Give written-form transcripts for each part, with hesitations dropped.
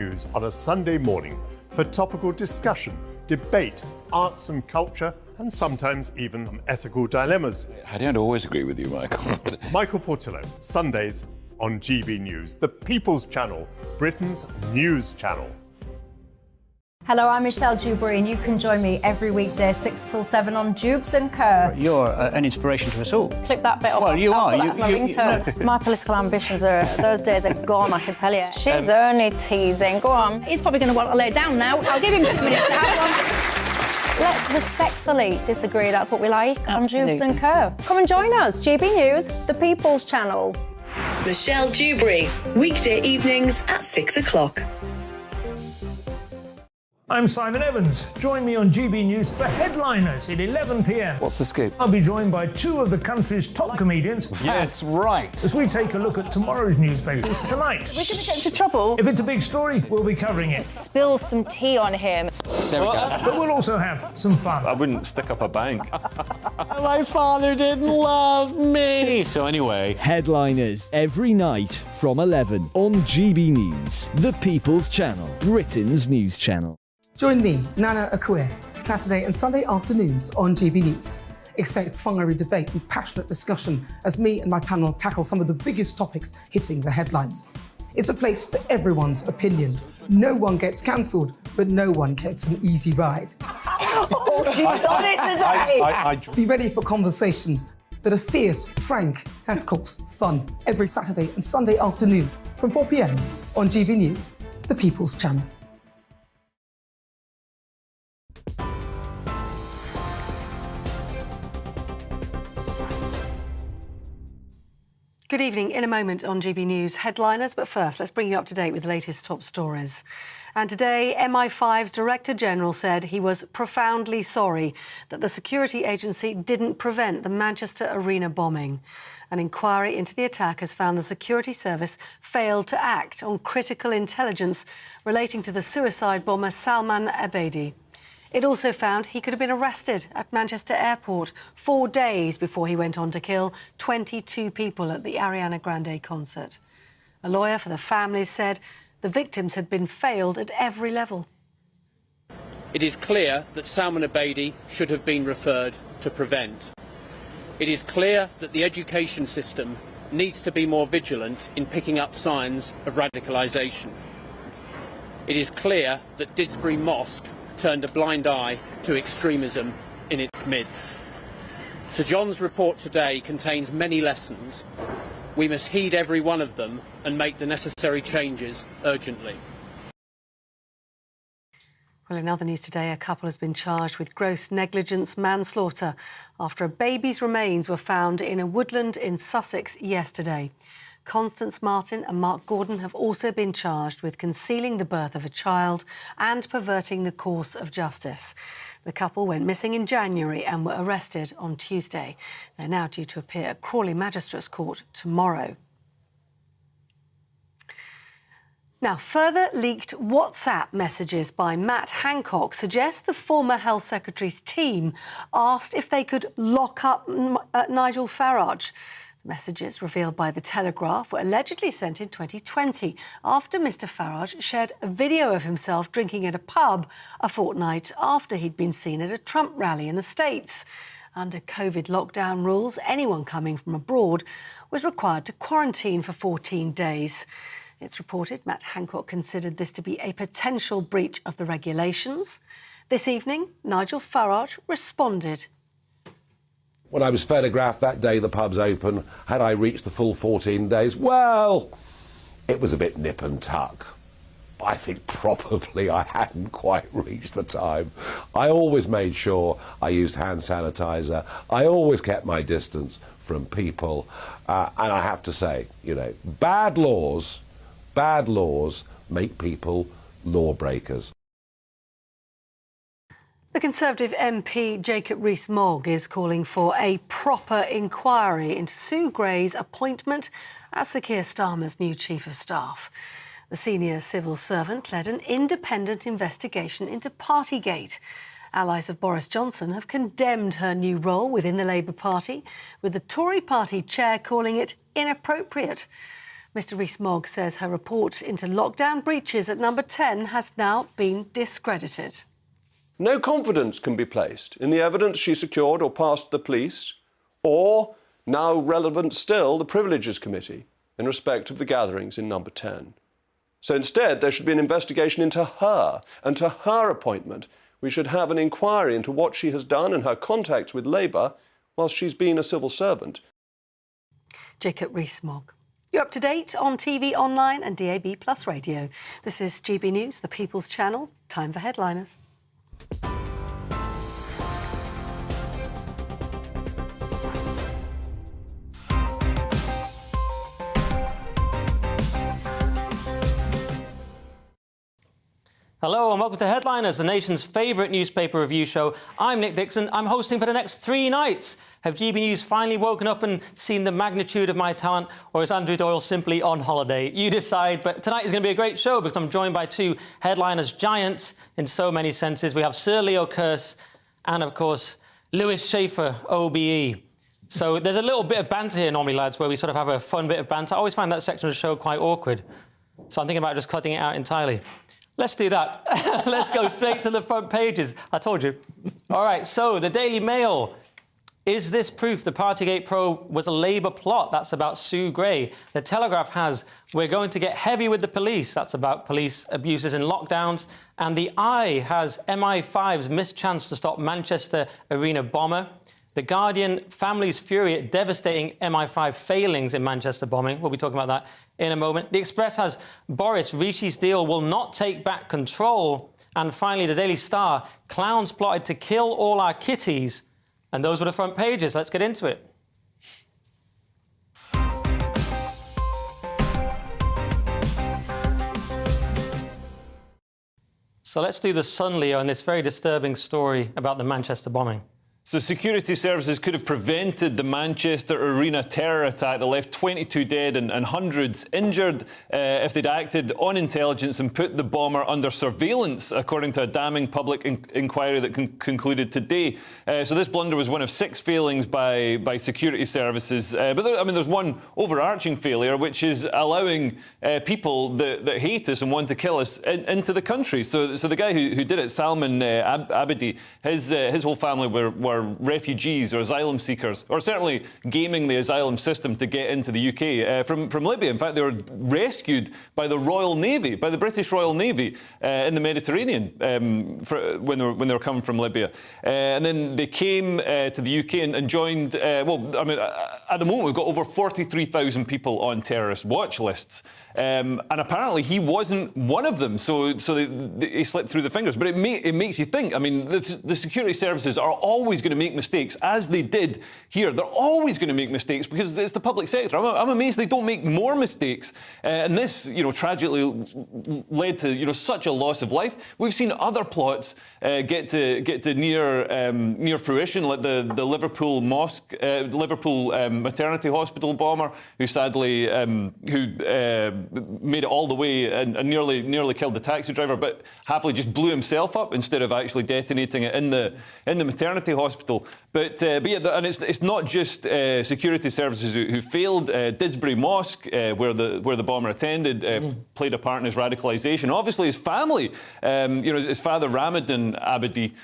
News on a Sunday morning for topical discussion, debate, arts and culture, and sometimes even ethical dilemmas. I don't always agree with you, Michael. Michael Portillo, Sundays on GB News, the People's Channel, Britain's news channel. Hello, I'm Michelle Dewberry, and you can join me every weekday 6 till 7 on Jubes and Kerr. You're an inspiration to us all. Clip that bit up. Well, you are. That's my ringtone. My political ambitions those days are gone, I can tell you. She's only teasing. Go on. He's probably going to want to lay down now. I'll give him 2 minutes to have one. Let's respectfully disagree. That's what we like on Jubes and Kerr. Come and join us. GB News, the People's Channel. Michelle Dewberry, weekday evenings at 6 o'clock. I'm Simon Evans. Join me on GB News for Headliners at 11 p.m. What's the scoop? I'll be joined by 2 of the country's top comedians. That's right. As we take a look at tomorrow's newspapers tonight. We're going to get into trouble. If it's a big story, we'll be covering it. Spill some tea on him. There we go. But we'll also have some fun. I wouldn't stick up a bank. My father didn't love me. So anyway, Headliners every night from 11 on GB News, the People's Channel, Britain's news channel. Join me, Nana Akue, Saturday and Sunday afternoons on GB News. Expect fiery debate and passionate discussion as me and my panel tackle some of the biggest topics hitting the headlines. It's a place for everyone's opinion. No one gets cancelled, but no one gets an easy ride. Oh, she's on it today. Be ready for conversations that are fierce, frank, and of course, fun. Every Saturday and Sunday afternoon from 4 p.m. on GB News, the People's Channel. Good evening. In a moment on GB News Headliners, but first let's bring you up to date with the latest top stories. And today, MI5's Director General said he was profoundly sorry that the security agency didn't prevent the Manchester Arena bombing. An inquiry into the attack has found the security service failed to act on critical intelligence relating to the suicide bomber Salman Abedi. It also found he could have been arrested at Manchester Airport 4 days before he went on to kill 22 people at the Ariana Grande concert. A lawyer for the families said the victims had been failed at every level. It is clear that Salman Abedi should have been referred to prevent. It is clear that the education system needs to be more vigilant in picking up signs of radicalisation. It is clear that Didsbury Mosque turned a blind eye to extremism in its midst. Sir John's report today contains many lessons. We must heed every one of them and make the necessary changes urgently. Well, in other news today, a couple has been charged with gross negligence manslaughter after a baby's remains were found in a woodland in Sussex yesterday. Constance Martin and Mark Gordon have also been charged with concealing the birth of a child and perverting the course of justice. The couple went missing in January and were arrested on Tuesday. They're now due to appear at Crawley Magistrates Court tomorrow. Now, further leaked WhatsApp messages by Matt Hancock suggest the former Health Secretary's team asked if they could lock up Nigel Farage. The messages revealed by The Telegraph were allegedly sent in 2020 after Mr Farage shared a video of himself drinking at a pub a fortnight after he'd been seen at a Trump rally in the States. Under COVID lockdown rules, anyone coming from abroad was required to quarantine for 14 days. It's reported Matt Hancock considered this to be a potential breach of the regulations. This evening, Nigel Farage responded. When I was photographed that day the pub's open, had I reached the full 14 days? Well, it was a bit nip and tuck. I think probably I hadn't quite reached the time. I always made sure I used hand sanitizer. I always kept my distance from people. And I have to say, you know, bad laws make people lawbreakers. The Conservative MP Jacob Rees-Mogg is calling for a proper inquiry into Sue Gray's appointment as Sir Keir Starmer's new Chief of Staff. The senior civil servant led an independent investigation into Partygate. Allies of Boris Johnson have condemned her new role within the Labour Party, with the Tory party chair calling it inappropriate. Mr Rees-Mogg says her report into lockdown breaches at number 10 has now been discredited. No confidence can be placed in the evidence she secured or passed to the police, or, now relevant still, the Privileges Committee in respect of the gatherings in number 10. So instead, there should be an investigation into her and to her appointment. We should have an inquiry into what she has done and her contacts with Labour whilst she's been a civil servant. Jacob Rees-Mogg. You're up to date on TV, online and DAB+ radio. This is GB News, the People's Channel. Time for headliners. Hello and welcome to Headliners, the nation's favourite newspaper review show. I'm Nick Dixon. I'm hosting for the next 3 nights. Have GB News finally woken up and seen the magnitude of my talent, or is Andrew Doyle simply on holiday? You decide, but tonight is going to be a great show because I'm joined by 2 Headliners giants in so many senses. We have Sir Leo Kearse and, of course, Lewis Schaefer, OBE. So there's a little bit of banter here normally, lads, where we sort of have a fun bit of banter. I always find that section of the show quite awkward. So I'm thinking about just cutting it out entirely. Let's do that. Let's go straight to the front pages. I told you. All right, so the Daily Mail. Is this proof the Partygate probe was a Labour plot? That's about Sue Gray. The Telegraph has, we're going to get heavy with the police. That's about police abuses in lockdowns. And the Eye has MI5's missed chance to stop Manchester Arena bomber. The Guardian, families fury at devastating MI5 failings in Manchester bombing. We'll be talking about that in a moment. The Express has Boris, Rishi's deal will not take back control. And finally, the Daily Star, clowns plotted to kill all our kitties. And those were the front pages. Let's get into it. So let's do the Sun, Leo, and this very disturbing story about the Manchester bombing. So security services could have prevented the Manchester Arena terror attack that left 22 dead and hundreds injured if they'd acted on intelligence and put the bomber under surveillance, according to a damning public inquiry that concluded today. So this blunder was one of 6 failings by security services. But there's one overarching failure, which is allowing people that hate us and want to kill us into the country. So the guy who did it, Salman Abedi, his whole family were refugees or asylum seekers, or certainly gaming the asylum system to get into the UK from Libya. In fact, they were rescued by the Royal Navy, by the British Royal Navy in the Mediterranean when they were coming from Libya. And then they came to the UK and joined, at the moment we've got over 43,000 people on terrorist watch lists. And apparently he wasn't one of them, so he slipped through the fingers. But it makes you think. I mean, the security services are always going to make mistakes, as they did here. They're always going to make mistakes because it's the public sector. I'm amazed they don't make more mistakes. And this, tragically led to such a loss of life. We've seen other plots get to near fruition, like the Liverpool mosque, Liverpool maternity hospital bomber, who sadly made it all the way and nearly killed the taxi driver, but happily just blew himself up instead of actually detonating it in the maternity hospital. But yeah, and it's not just security services who failed. Didsbury Mosque, where the bomber attended, played a part in his radicalisation. Obviously, his family, his father Ramadan Abedi,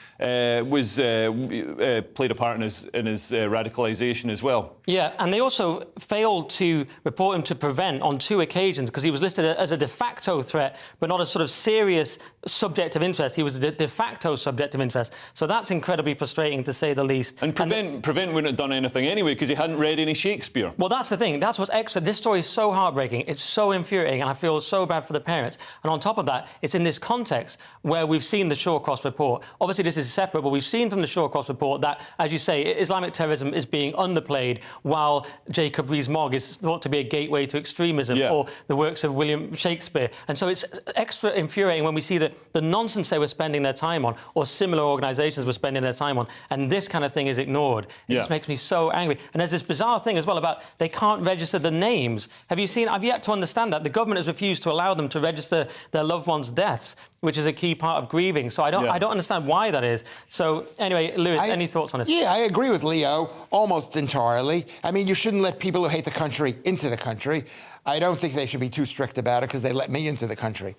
played a part in his radicalisation as well. Yeah, and they also failed to report him to prevent on 2 occasions because he was listed as a de facto threat, but not a sort of serious subject of interest. He was a de facto subject of interest. So that's incredibly frustrating, to say the least. And prevent wouldn't have done anything anyway because he hadn't read any Shakespeare. Well, that's the thing. That's what's extra. This story is so heartbreaking. It's so infuriating, and I feel so bad for the parents. And on top of that, it's in this context where we've seen the Shawcross report. Obviously, this is separate, but we've seen from the Shawcross report that, as you say, Islamic terrorism is being underplayed while Jacob Rees-Mogg is thought to be a gateway to extremism, or the works of William Shakespeare. And so it's extra infuriating when we see that the nonsense they were spending their time on, or similar organisations were spending their time on, and this kind of thing is ignored. It just makes me so angry. And there's this bizarre thing as well about they can't register the names. Have you seen? I've yet to understand that. The government has refused to allow them to register their loved ones' deaths, which is a key part of grieving. So I don't understand why that is. So anyway, Lewis, any thoughts on it? Yeah, I agree with Leo almost entirely. I mean, you shouldn't let people who hate the country into the country. I don't think they should be too strict about it because they let me into the country.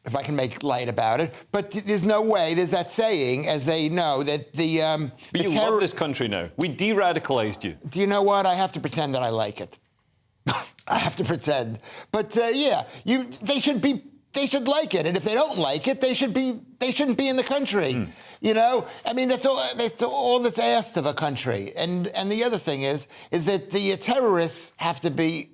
If I can make light about it. But there's no way, there's that saying, as they know, that the... But you love this country now. We de-radicalised you. Do you know what? I have to pretend that I like it. I have to pretend. But yeah, they should like it. And if they don't like it, they shouldn't be in the country. You know? I mean, that's all that's asked of a country. And the other thing is that the terrorists have to be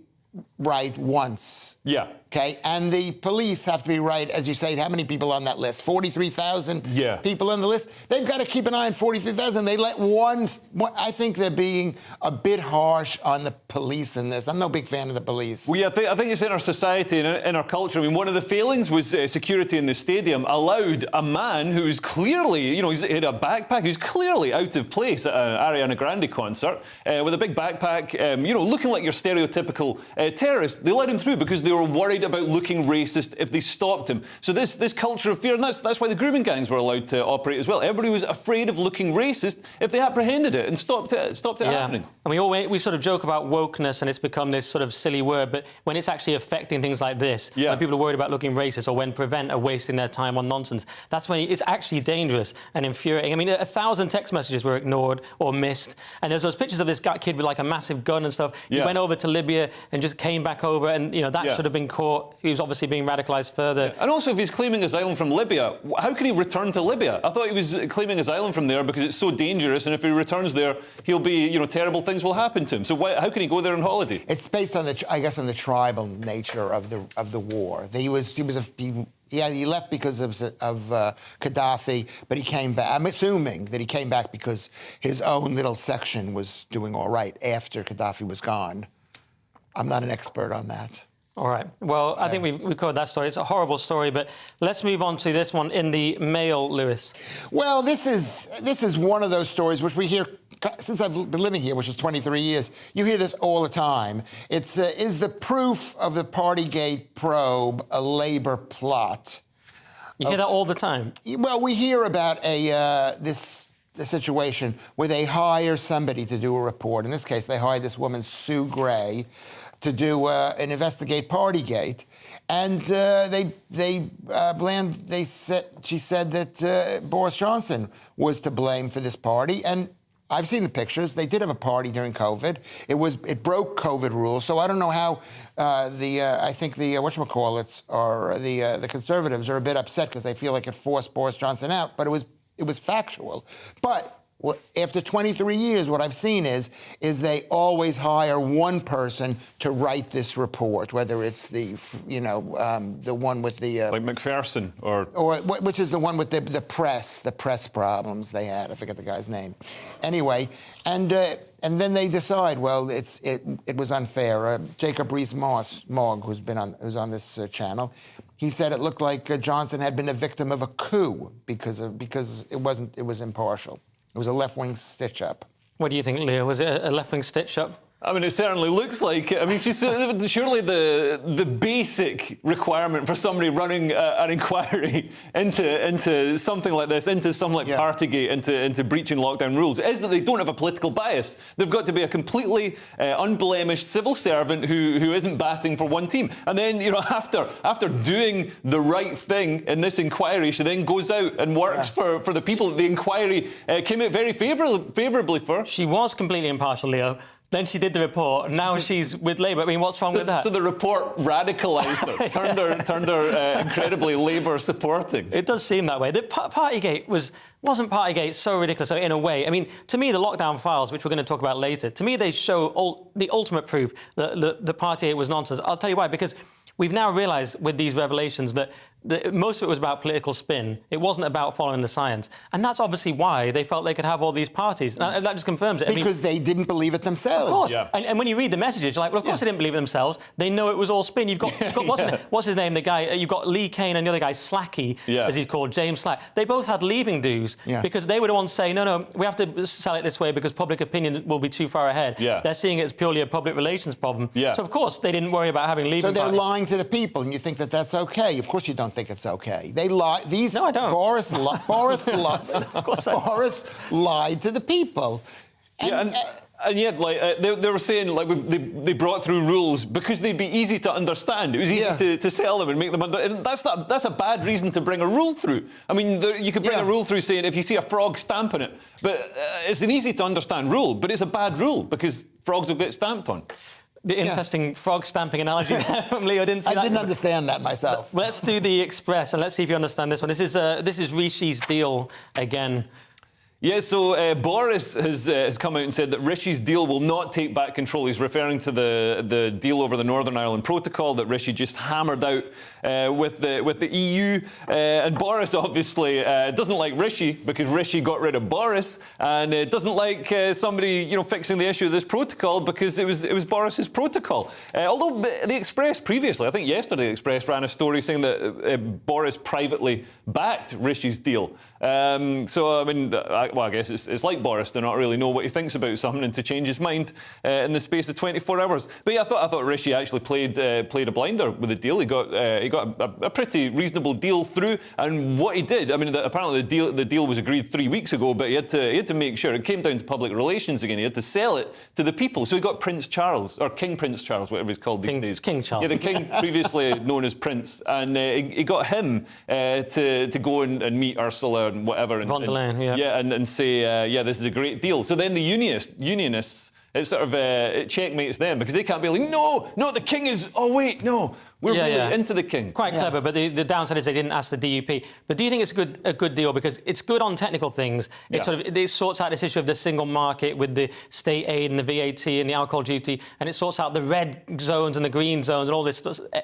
right once. Yeah. Okay, and the police have to be right, as you say, how many people on that list? 43,000 people on the list? They've got to keep an eye on 43,000. They let one, I think they're being a bit harsh on the police in this. I'm no big fan of the police. Well, yeah, I think it's in our society and in our culture. I mean, one of the failings was security in the stadium allowed a man who was clearly, you know, he had a backpack, who's clearly out of place at an Ariana Grande concert, with a big backpack, you know, looking like your stereotypical terrorist. They let him through because they were worried about looking racist if they stopped him. So this culture of fear, and that's why the grooming gangs were allowed to operate as well. Everybody was afraid of looking racist if they apprehended it and stopped it happening. And we sort of joke about wokeness and it's become this sort of silly word, but when it's actually affecting things like this, when people are worried about looking racist or when Prevent are wasting their time on nonsense, that's when it's actually dangerous and infuriating. I mean, 1,000 text messages were ignored or missed, and there's those pictures of this kid with like a massive gun and stuff. He went over to Libya and just came back over, and you know that should have been caught. He was obviously being radicalised further. And also, if he's claiming asylum from Libya, how can he return to Libya? I thought he was claiming asylum from there because it's so dangerous, and if he returns there, he'll be, you know, terrible things will happen to him. So how can he go there on holiday? It's based on I guess, on the tribal nature of the war. He left because of Gaddafi, but he came back. I'm assuming that he came back because his own little section was doing all right after Gaddafi was gone. I'm not an expert on that. All right. Well, I think we've covered that story. It's a horrible story, but let's move on to this one in the Mail, Lewis. Well, this is one of those stories which we hear since I've been living here, which is 23 years. You hear this all the time. It's is the proof of the Partygate probe a Labour plot? You hear that all the time. Well, we hear about the situation where they hire somebody to do a report. In this case, they hired this woman, Sue Gray, to do and investigate Partygate, and she said that Boris Johnson was to blame for this party, and I've seen the pictures. They did have a party during COVID. It broke COVID rules, so I don't know how I think the whatchamacallits or the Conservatives are a bit upset because they feel like it forced Boris Johnson out, but it was factual. But after 23 years, what I've seen is they always hire one person to write this report, whether it's the one with the like McPherson or which is the one with the press problems they had. I forget the guy's name. Anyway, and then they decide, well, it was unfair. Jacob Rees-Mogg, who's on this channel, he said it looked like Johnson had been a victim of a coup because it was impartial. It was a left-wing stitch-up. What do you think, Leo? Was it a left-wing stitch-up? I mean, it certainly looks like it. I mean, surely the basic requirement for somebody running an inquiry into something like this, into something like Partygate, into breaching lockdown rules, is that they don't have a political bias. They've got to be a completely unblemished civil servant who isn't batting for one team. And then, you know, after doing the right thing in this inquiry, she then goes out and works for the people that the inquiry came out very favourably for. She was completely impartial, Leo. Then she did the report. Now she's with Labour. I mean, what's wrong with that? So the report radicalised her, turned her incredibly Labour supporting. It does seem that way. The Partygate wasn't Partygate so ridiculous in a way. I mean, to me, the lockdown files, which we're going to talk about later, to me they show the ultimate proof that the Partygate was nonsense. I'll tell you why. Because we've now realised with these revelations that most of it was about political spin. It wasn't about following the science. And that's obviously why they felt they could have all these parties. And that just confirms it. Because they didn't believe it themselves. Of course. Yeah. And when you read the messages, you're like, well, of course they didn't believe it themselves. They know it was all spin. You've got what's his name? The guy, you've got Lee Kane and the other guy, Slacky, as he's called, James Slack. They both had leaving dues because they were the ones saying, no, we have to sell it this way because public opinion will be too far ahead. Yeah. They're seeing it as purely a public relations problem. Yeah. So, of course, they didn't worry about having leaving So they're parties. lying to the people, and you think that that's okay. Of course you don't think it's okay. They lie. No, I don't. Boris lied to the people. And yet, like they were saying, like they brought through rules because they'd be easy to understand. It was easy to sell them and make them under. And that's a bad reason to bring a rule through. I mean, you could bring a rule through saying if you see a frog stamping it, but it's an easy to understand rule, but it's a bad rule because frogs will get stamped on. The interesting frog stamping analogy there from Leo. I didn't understand that myself. Let's do the Express and let's see if you understand this one. This is Rishi's deal again. Yeah, so Boris has come out and said that Rishi's deal will not take back control. He's referring to the deal over the Northern Ireland Protocol that Rishi just hammered out with the EU. And Boris obviously doesn't like Rishi because Rishi got rid of Boris, and doesn't like somebody fixing the issue of this protocol because it was Boris's protocol. Although the Express previously, I think yesterday, the Express ran a story saying that Boris privately backed Rishi's deal. So I mean, I guess it's like Boris to not really know what he thinks about something and to change his mind in the space of 24 hours. But yeah, I thought Rishi actually played a blinder with the deal. He got a pretty reasonable deal through, and what he did, I mean, apparently the deal was agreed 3 weeks ago, but he had to make sure it came down to public relations again. He had to sell it to the people. So he got Prince Charles, or King Prince Charles, whatever he's called these days. King Charles. Yeah, the king previously known as Prince, and he got him to go and meet Ursula and whatever, and von der Leyen, and say, this is a great deal. So then the unionists, it sort of it checkmates them because they can't be like, no, the king is. Oh wait, no, we're really into the king. Quite clever, but the downside is they didn't ask the DUP. But do you think it's a good deal because it's good on technical things? It sorts out this issue of the single market with the state aid and the VAT and the alcohol duty, and it sorts out the red zones and the green zones and all this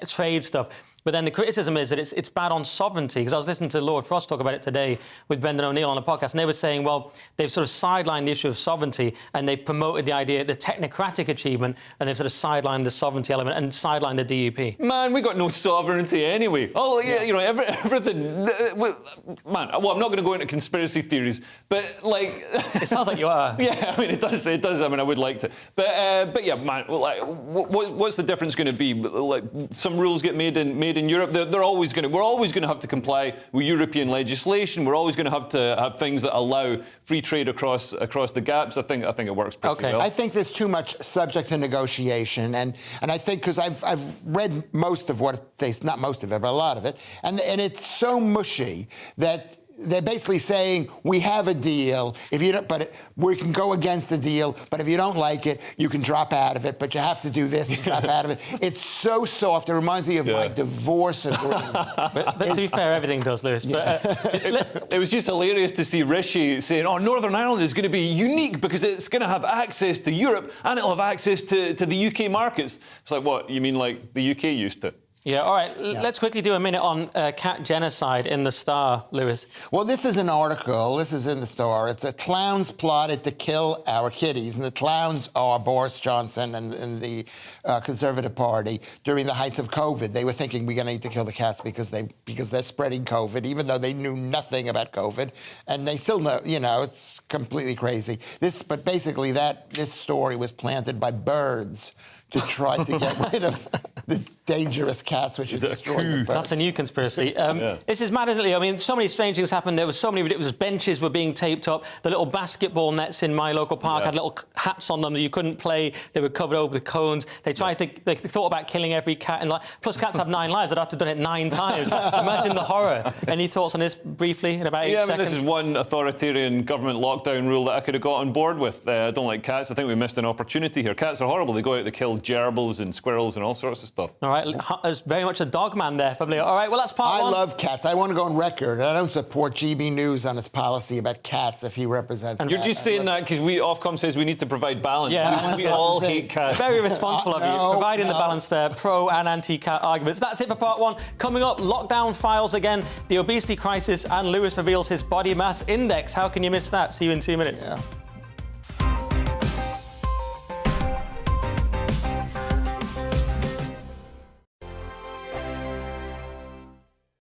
trade stuff. But then the criticism is that it's bad on sovereignty, because I was listening to Lord Frost talk about it today with Brendan O'Neill on a podcast, and they were saying, well, they've sort of sidelined the issue of sovereignty, and they've promoted the idea, the technocratic achievement, and they've sort of sidelined the sovereignty element and sidelined the DUP. Man, we got no sovereignty anyway. Oh, yeah, everything. Man, well, I'm not going to go into conspiracy theories, but like... It sounds like you are. Yeah, I mean, it does. I mean, I would like to. But yeah, man, like, what's the difference going to be? Like, some rules get made in Europe. We're always going to have to comply with European legislation. We're always going to have things that allow free trade across the gaps. I think it works pretty well. I think there's too much subject to negotiation, and I think because I've read most of what they, not most of it, but a lot of it, and it's so mushy that they're basically saying we have a deal. If you don't, but we can go against the deal. But if you don't like it, you can drop out of it. But you have to do this and drop out of it. It's so soft. It reminds me of my divorce agreement. but to be fair, everything does, Lewis. It was just hilarious to see Rishi saying, "Oh, Northern Ireland is going to be unique because it's going to have access to Europe and it'll have access to the UK markets." It's like, what you mean? Like the UK used to? Yeah, all right. Let's quickly do a minute on cat genocide in the Star, Lewis. Well, this is an article. This is in the Star. It's a clowns plotted to kill our kitties, and the clowns are Boris Johnson and the Conservative Party during the heights of COVID. They were thinking we're going to need to kill the cats because they're spreading COVID, even though they knew nothing about COVID, and they still know. It's completely crazy. But basically, this story was planted by birds to try to get rid of the dangerous cats, which is destroying. That's a new conspiracy. This is mad, isn't it? I mean, so many strange things happened. There was so many ridiculous benches were being taped up. The little basketball nets in my local park had little hats on them that you couldn't play. They were covered over with cones. They tried to. They thought about killing every cat. And plus, cats have 9 lives. I'd have to have done it 9 times. Imagine the horror. Any thoughts on this briefly in about 8 seconds? I mean, this is one authoritarian government lockdown rule that I could have got on board with. I don't like cats. I think we missed an opportunity here. Cats are horrible. They go out, they kill gerbils and squirrels and all sorts of stuff. All right, there's very much a dog man there for Leo. All right, well, that's part one. I love cats. I want to go on record. I don't support GBNews on its policy about cats if he represents. You're just saying that because Ofcom says we need to provide balance. Yeah, we all hate cats. Very responsible of you, providing the balance there, pro and anti-cat arguments. That's it for part one. Coming up, lockdown files again, the obesity crisis, and Lewis reveals his body mass index. How can you miss that? See you in 2 minutes. Yeah.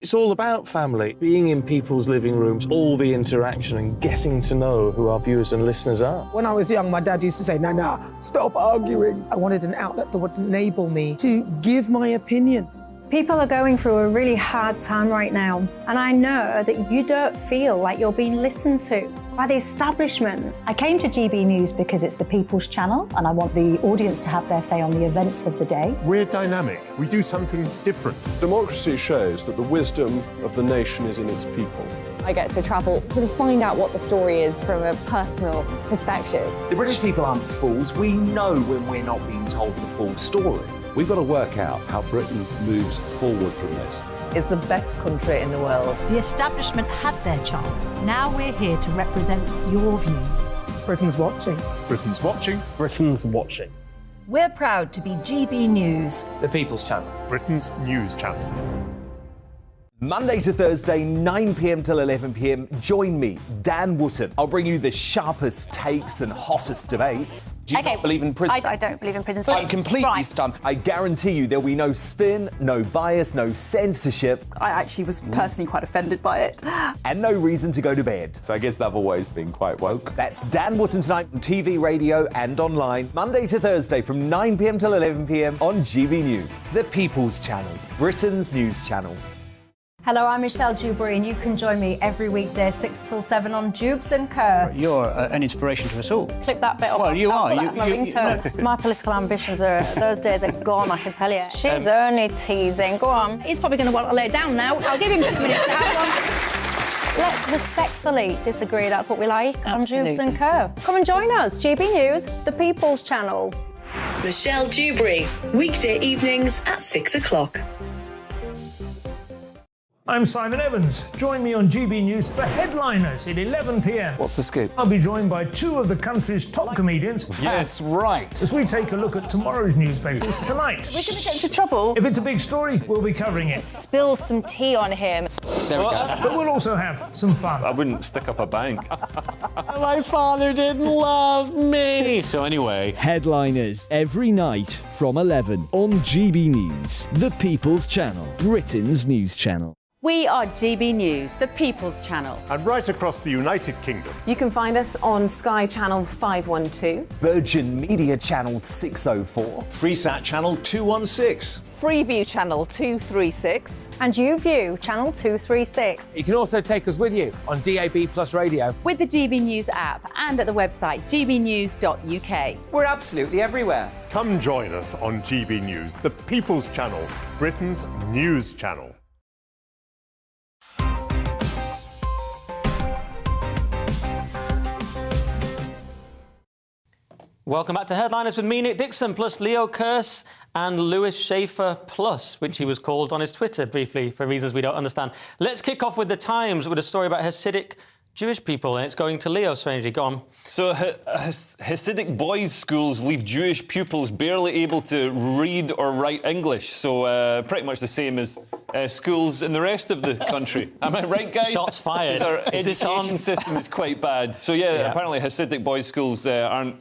It's all about family, being in people's living rooms, all the interaction and getting to know who our viewers and listeners are. When I was young, my dad used to say, "Nana, stop arguing." I wanted an outlet that would enable me to give my opinion People are going through a really hard time right now, and I know that you don't feel like you're being listened to by the establishment. I came to GB News because it's the People's Channel, and I want the audience to have their say on the events of the day. We're dynamic. We do something different. Democracy shows that the wisdom of the nation is in its people. I get to travel to find out what the story is from a personal perspective. The British people aren't fools. We know when we're not being told the full story. We've got to work out how Britain moves forward from this. It's the best country in the world. The establishment had their chance. Now we're here to represent your views. Britain's watching. Britain's watching. Britain's watching. We're proud to be GB News. The People's Channel. Britain's news channel. Monday to Thursday, 9 p.m. till 11 p.m. Join me, Dan Wootton. I'll bring you the sharpest takes and hottest debates. Do you not believe in prison? I don't believe in prison. I'm completely stunned. I guarantee you there'll be no spin, no bias, no censorship. I actually was personally quite offended by it. And no reason to go to bed. So I guess they've always been quite woke. That's Dan Wootton tonight on TV, radio and online. Monday to Thursday from 9 p.m. till 11 p.m. on GB News. The People's Channel, Britain's news channel. Hello, I'm Michelle Dewberry, and you can join me every weekday 6 till 7 on Jubes and Kerr. You're an inspiration to us all. Clip that bit off. Well, you are. That's my ringtone. My political ambitions those days are gone, I can tell you. She's only teasing. Go on. He's probably going to want to lay down now. I'll give him 2 minutes to have one. Let's respectfully disagree. That's what we like on Jubes and Kerr. Come and join us. GB News, the People's Channel. Michelle Dewberry, weekday evenings at 6 o'clock. I'm Simon Evans. Join me on GB News for Headliners at 11 p.m. What's the scoop? I'll be joined by 2 of the country's top comedians. That's right. As we take a look at tomorrow's newspapers tonight. We're going to get into trouble. If it's a big story, we'll be covering it. Spill some tea on him. There we go. But we'll also have some fun. I wouldn't stick up a bank. My father didn't love me. So anyway, Headliners every night from 11 on GB News, the People's Channel, Britain's news channel. We are GB News, the People's Channel. And right across the United Kingdom. You can find us on Sky Channel 512, Virgin Media Channel 604, Freesat Channel 216. Freeview Channel 236, and YouView Channel 236. You can also take us with you on DAB Plus Radio, with the GB News app and at the website gbnews.uk. We're absolutely everywhere. Come join us on GB News, the People's Channel, Britain's news channel. Welcome back to Headliners with me, Nick Dixon, plus Leo Kearse and Lewis Schaefer plus, which he was called on his Twitter briefly for reasons we don't understand. Let's kick off with The Times with a story about Hasidic Jewish people, and it's going to Leo, strangely. Go on. So Hasidic boys' schools leave Jewish pupils barely able to read or write English. So pretty much the same as schools in the rest of the country. Am I right, guys? Shots fired. Our education system is quite bad. So yeah, apparently Hasidic boys' schools aren't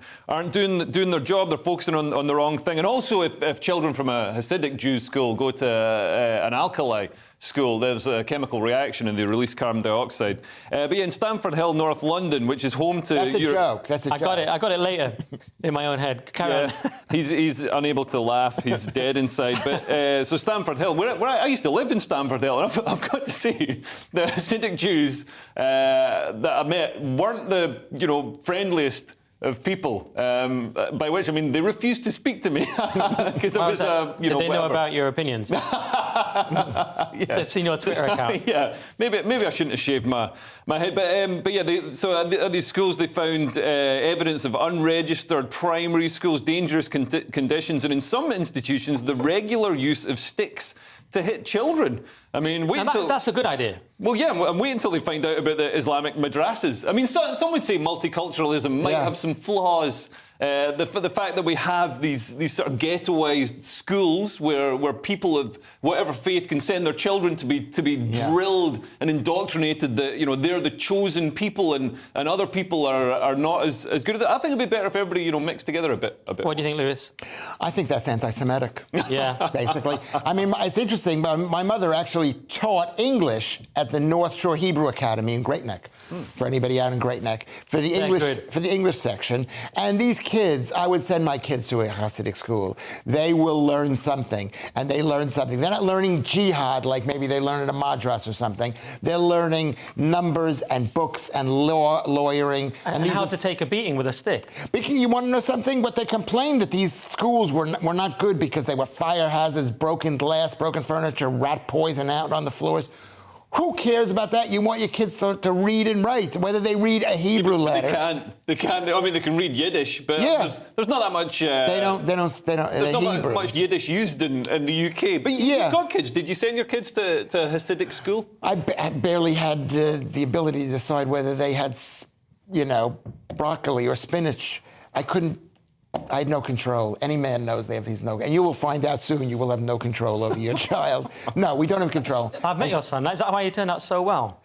doing their job. They're focusing on the wrong thing. And also, if children from a Hasidic Jews school go to an alkali school, there's a chemical reaction and they release carbon dioxide. But yeah, in Stamford Hill, North London, which is home to That's a joke. That's a joke. I got it later in my own head. Carry on. He's unable to laugh. He's dead inside. But so Stamford Hill, where I used to live in Stamford Hill, and I've got to say, the Hasidic Jews that I met weren't the friendliest of people, by which I mean they refused to speak to me because it was Did they know about your opinions? They've seen your Twitter account. Yeah, maybe I shouldn't have shaved my head, but yeah. So at these schools they found evidence of unregistered primary schools, dangerous conditions, and in some institutions the regular use of sticks to hit children. I mean, that's a good idea. Well, yeah, and wait until they find out about the Islamic madrasas. I mean, some would say multiculturalism might have some flaws. The fact that we have these sort of ghettoized schools where people of whatever faith can send their children to be drilled and indoctrinated that they're the chosen people and other people are not as good as that. I think it'd be better if everybody mixed together a bit. What do you think, Lewis? I think that's anti-Semitic. Yeah, basically. I mean, it's interesting. My mother actually taught English at the North Shore Hebrew Academy in Great Neck. For anybody out in Great Neck, for the English section, and these kids, I would send my kids to a Hasidic school. They will learn something, and they learn something. They're not learning jihad like maybe they learn at a madras or something. They're learning numbers and books and lawyering. And how to take a beating with a stick. Because you want to know something? But they complained that these schools were not good because they were fire hazards, broken glass, broken furniture, rat poison out on the floors. Who cares about that? You want your kids to read and write, whether they read a Hebrew letter. They can't. I mean, they can read Yiddish, but there's not that much. They don't. There's not much Yiddish used in the UK. But you've got kids. Did you send your kids to Hasidic school? I barely had the ability to decide whether they had, broccoli or spinach. I had no control. Any man knows he's no. And you will find out soon. You will have no control over your child. No, we don't have control. I've met your son. Is that why you turned out so well?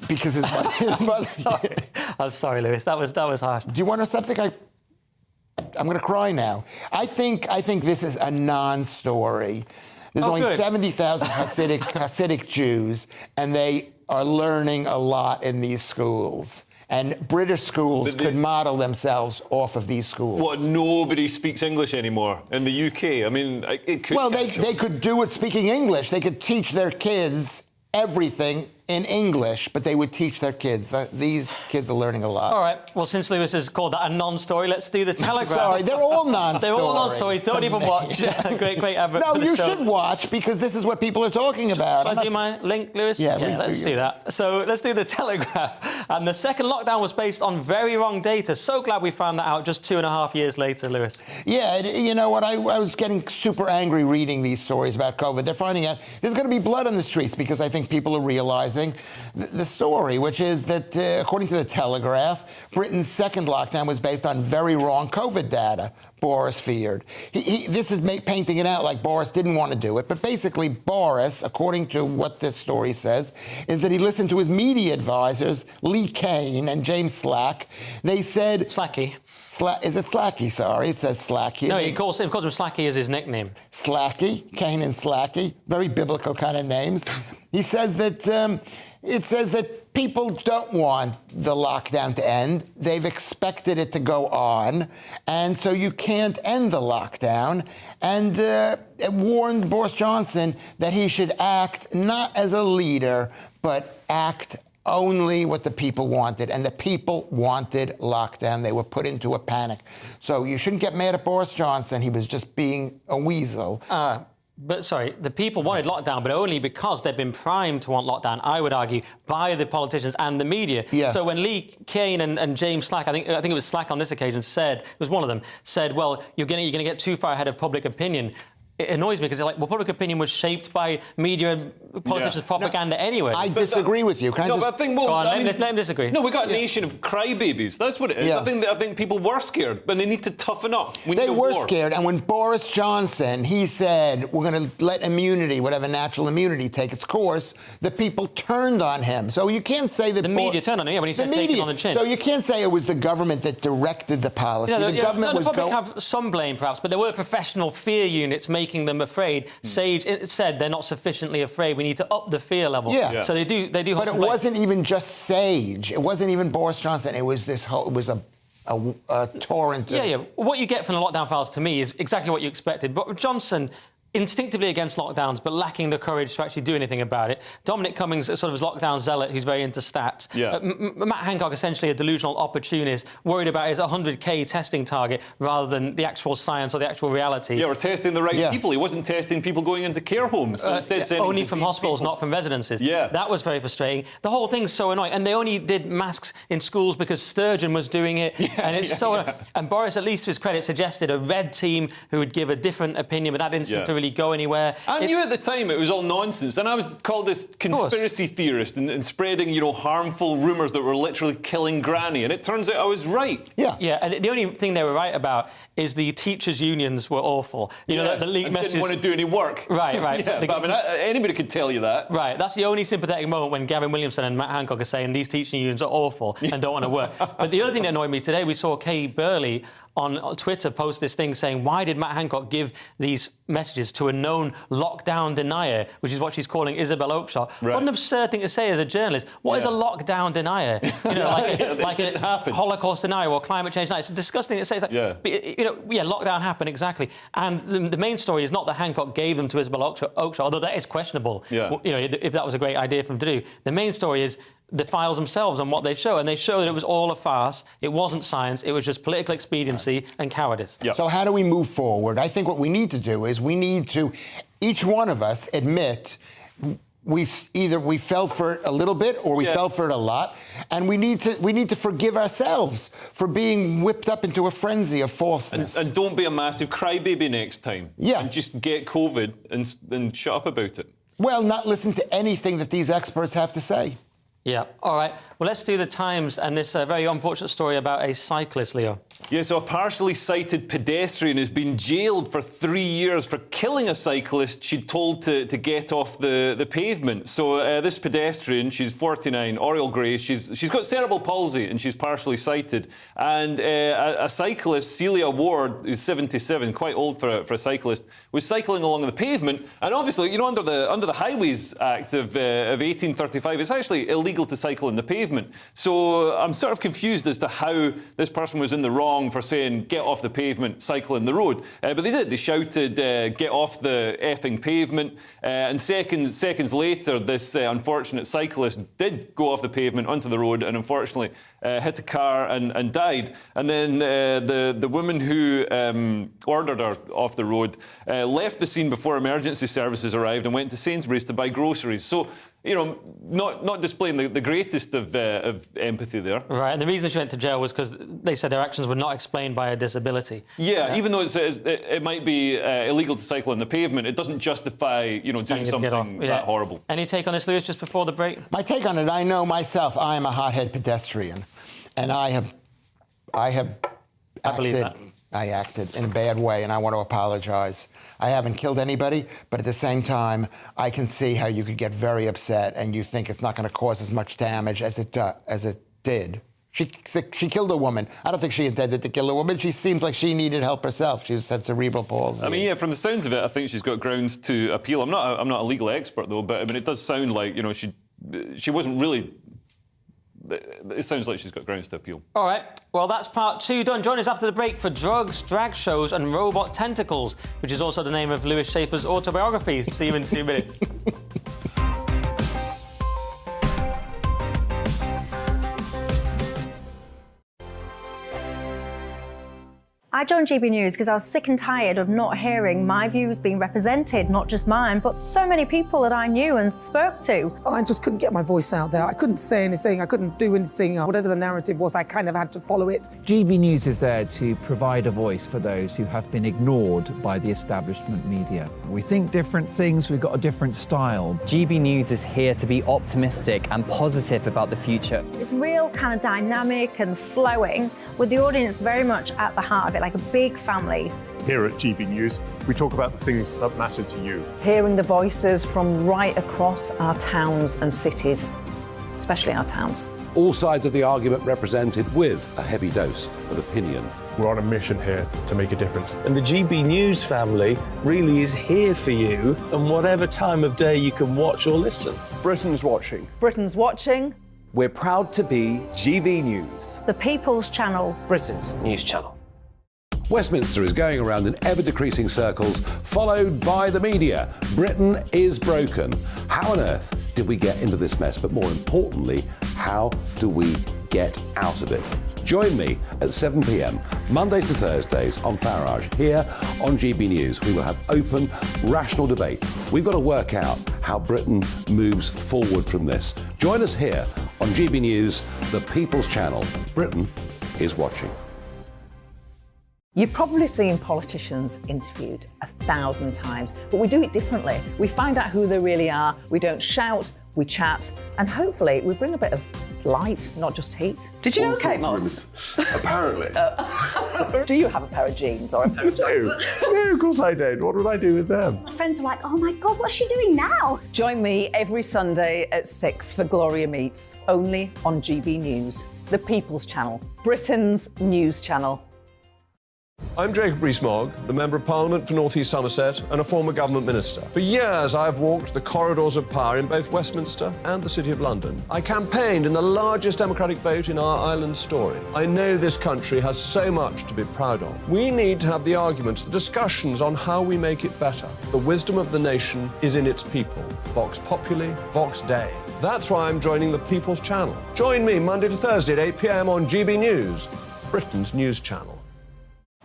Because his mother. I'm sorry, Lewis. That was harsh. Do you want to know something? I'm going to cry now. I think this is a non-story. There's only 70,000 Hasidic Jews, and they are learning a lot in these schools. And British schools could model themselves off of these schools. What, nobody speaks English anymore in the UK? I mean, it could. Well, they could do it speaking English. They could teach their kids everything in English, but they would teach their kids. These kids are learning a lot. All right. Well, since Lewis has called that a non-story, let's do the Telegraph. Sorry, they're all non-stories. They're all non-stories. Don't even watch. Great advert. No, for the you show. should watch because this is what people are talking about. Shall I do my link, Lewis? Yeah, let's do that. So let's do the Telegraph. And the second lockdown was based on very wrong data. So glad we found that out just 2.5 years later, Lewis. Yeah, you know what? I was getting super angry reading these stories about COVID. They're finding out there's going to be blood on the streets because I think people are realizing the story, which is that, according to the Telegraph, Britain's second lockdown was based on very wrong COVID data, Boris feared. This is painting it out like Boris didn't want to do it, but basically Boris, according to what this story says, is that he listened to his media advisors, Lee Kane and James Slack. They said... Slacky. Is it Slacky? Sorry, it says Slacky. No, he calls him Slacky as his nickname. Slacky, Kane and Slacky, very biblical kind of names. He says that... It says that people don't want the lockdown to end. They've expected it to go on, and so you can't end the lockdown. And it warned Boris Johnson that he should act not as a leader, but act only what the people wanted. And the people wanted lockdown. They were put into a panic. So you shouldn't get mad at Boris Johnson. He was just being a weasel. But sorry, the people wanted lockdown, but only because they'd been primed to want lockdown, I would argue, by the politicians and the media. Yeah. So when Lee Kane and James Slack, I think it was Slack on this occasion, it was one of them, said, well, you're going to get too far ahead of public opinion. It annoys me because they're like, well, public opinion was shaped by media and politicians' propaganda anyway. I disagree with you. But I think, well, go on, let him disagree. No, we got a nation of crybabies. That's what it is. Yeah. I think people were scared, but they need to toughen up. They were scared, and when Boris Johnson, he said, we're going to let immunity, whatever natural immunity, take its course, the people turned on him. So you can't say that... The media turned on him, when he said take it on the chin. So you can't say it was the government that directed the policy. The government was... The public have some blame, perhaps, but there were professional fear units making them afraid. Sage said they're not sufficiently afraid. We need to up the fear level. Yeah. So they do. But it wasn't even just Sage. It wasn't even Boris Johnson. It was this whole. It was a torrent. Yeah. What you get from the lockdown files to me is exactly what you expected. But Johnson, instinctively against lockdowns, but lacking the courage to actually do anything about it. Dominic Cummings, sort of his lockdown zealot, who's very into stats. Yeah. Matt Hancock, essentially a delusional opportunist, worried about his 100k testing target rather than the actual science or the actual reality. Yeah, we're testing the right people. He wasn't testing people going into care homes. So instead, sending only from hospitals, not from residences. Yeah. That was very frustrating. The whole thing's so annoying. And they only did masks in schools because Sturgeon was doing it. And it's And Boris, at least to his credit, suggested a red team who would give a different opinion, but that didn't seem to really go anywhere. I knew at the time it was all nonsense, and I was called this conspiracy theorist and spreading, harmful rumours that were literally killing Granny, and it turns out I was right. Yeah. Yeah, and the only thing they were right about is the teachers' unions were awful. You know, the leaked messages... didn't want to do any work. Right. Yeah, but I mean, anybody could tell you that. Right, that's the only sympathetic moment when Gavin Williamson and Matt Hancock are saying these teaching unions are awful and don't want to work. But the other thing that annoyed me today, we saw Kay Burley on Twitter posted this thing saying, why did Matt Hancock give these messages to a known lockdown denier, which is what she's calling Isabel Oakeshott? Right. What an absurd thing to say as a journalist. What is a lockdown denier? You know, like a Holocaust denier or climate change denier. It's a disgusting thing to say. It's like, you know, lockdown happened, exactly. And the main story is not that Hancock gave them to Isabel Oakeshott, although that is questionable. You know, if that was a great idea for him to do. The main story is the files themselves and what they show, and they show that it was all a farce. It wasn't science. It was just political expediency and cowardice. So how do we move forward? I think what we need to do is we need to, each one of us, admit we fell for it a little bit or we fell for it a lot, and we need to forgive ourselves for being whipped up into a frenzy of falseness. And don't be a massive crybaby next time. And just get COVID and shut up about it. Well, not listen to anything that these experts have to say. Yeah, all right. Well, let's do the Times and this very unfortunate story about a cyclist, Leo. Yeah, so a partially sighted pedestrian has been jailed for 3 years for killing a cyclist she'd told to get off the pavement. So this pedestrian, she's 49, Oriel Gray, she's got cerebral palsy and she's partially sighted. And a cyclist, Celia Ward, who's 77, quite old for a cyclist, was cycling along the pavement. And obviously, you know, under the Highways Act of 1835, it's actually illegal to cycle in the pavement. So I'm sort of confused as to how this person was in the wrong for saying, get off the pavement, cycle in the road. But they did. They shouted, get off the effing pavement. And seconds later, this unfortunate cyclist did go off the pavement onto the road and unfortunately hit a car and died. And then the woman who ordered her off the road left the scene before emergency services arrived and went to Sainsbury's to buy groceries. So, you know, not displaying the greatest of empathy there. Right, and the reason she went to jail was because they said her actions were not explained by a disability. Yeah, even though it might be illegal to cycle on the pavement, it doesn't justify, you know, doing something that horrible. Any take on this, Lewis, just before the break? My take on it, I know myself, I am a hothead pedestrian, and I believe that. I acted in a bad way, and I want to apologize. I haven't killed anybody, but at the same time, I can see how you could get very upset and you think it's not going to cause as much damage as it did. She killed a woman. I don't think she intended to kill a woman. She seems like she needed help herself. She had cerebral palsy. I mean, yeah, from the sounds of it, I think she's got grounds to appeal. I'm not a legal expert though, but I mean, it does sound like, you know, she wasn't really. It sounds like she's got grounds to appeal. All right, well, that's part 2 done. Join us after the break for drugs, drag shows and robot tentacles, which is also the name of Lewis Schaefer's autobiography. See you in 2 minutes. I joined GB News because I was sick and tired of not hearing my views being represented, not just mine, but so many people that I knew and spoke to. I just couldn't get my voice out there. I couldn't say anything. I couldn't do anything. Whatever the narrative was, I kind of had to follow it. GB News is there to provide a voice for those who have been ignored by the establishment media. We think different things, we've got a different style. GB News is here to be optimistic and positive about the future. It's real kind of dynamic and flowing, with the audience very much at the heart of it, like a big family. Here at GB News, we talk about the things that matter to you. Hearing the voices from right across our towns and cities, especially our towns. All sides of the argument represented with a heavy dose of opinion. We're on a mission here to make a difference. And the GB News family really is here for you, and whatever time of day you can watch or listen. Britain's watching. Britain's watching. We're proud to be GB News. The People's Channel. Britain's news channel. Westminster is going around in ever-decreasing circles, followed by the media. Britain is broken. How on earth did we get into this mess? But more importantly, how do we get out of it? Join me at 7 p.m, Mondays to Thursdays on Farage, here on GB News. We will have open, rational debate. We've got to work out how Britain moves forward from this. Join us here on GB News, the People's Channel. Britain is watching. You've probably seen politicians interviewed 1,000 times, but we do it differently. We find out who they really are, we don't shout, we chat, and hopefully we bring a bit of light, not just heat. Did you know Kate Moss? Apparently. Do you have a pair of jeans or a pair of jeans? No, of course I don't. What would I do with them? My friends were like, oh my God, what's she doing now? Join me every Sunday at 6 for Gloria Meets, only on GB News, the People's Channel, Britain's news channel. I'm Jacob Rees-Mogg, the Member of Parliament for North East Somerset and a former government minister. For years, I've walked the corridors of power in both Westminster and the City of London. I campaigned in the largest democratic vote in our island story. I know this country has so much to be proud of. We need to have the arguments, the discussions on how we make it better. The wisdom of the nation is in its people. Vox Populi, Vox Dei. That's why I'm joining the People's Channel. Join me Monday to Thursday at 8 p.m. on GB News, Britain's news channel.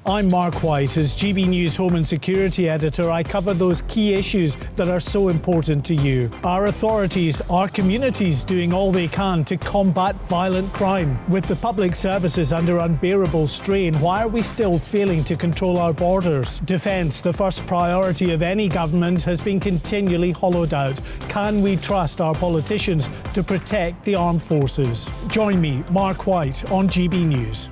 I'm Mark White. As GB News Home and Security Editor, I cover those key issues that are so important to you. Our authorities, our communities doing all they can to combat violent crime. With the public services under unbearable strain, why are we still failing to control our borders? Defence, the first priority of any government, has been continually hollowed out. Can we trust our politicians to protect the armed forces? Join me, Mark White, on GB News.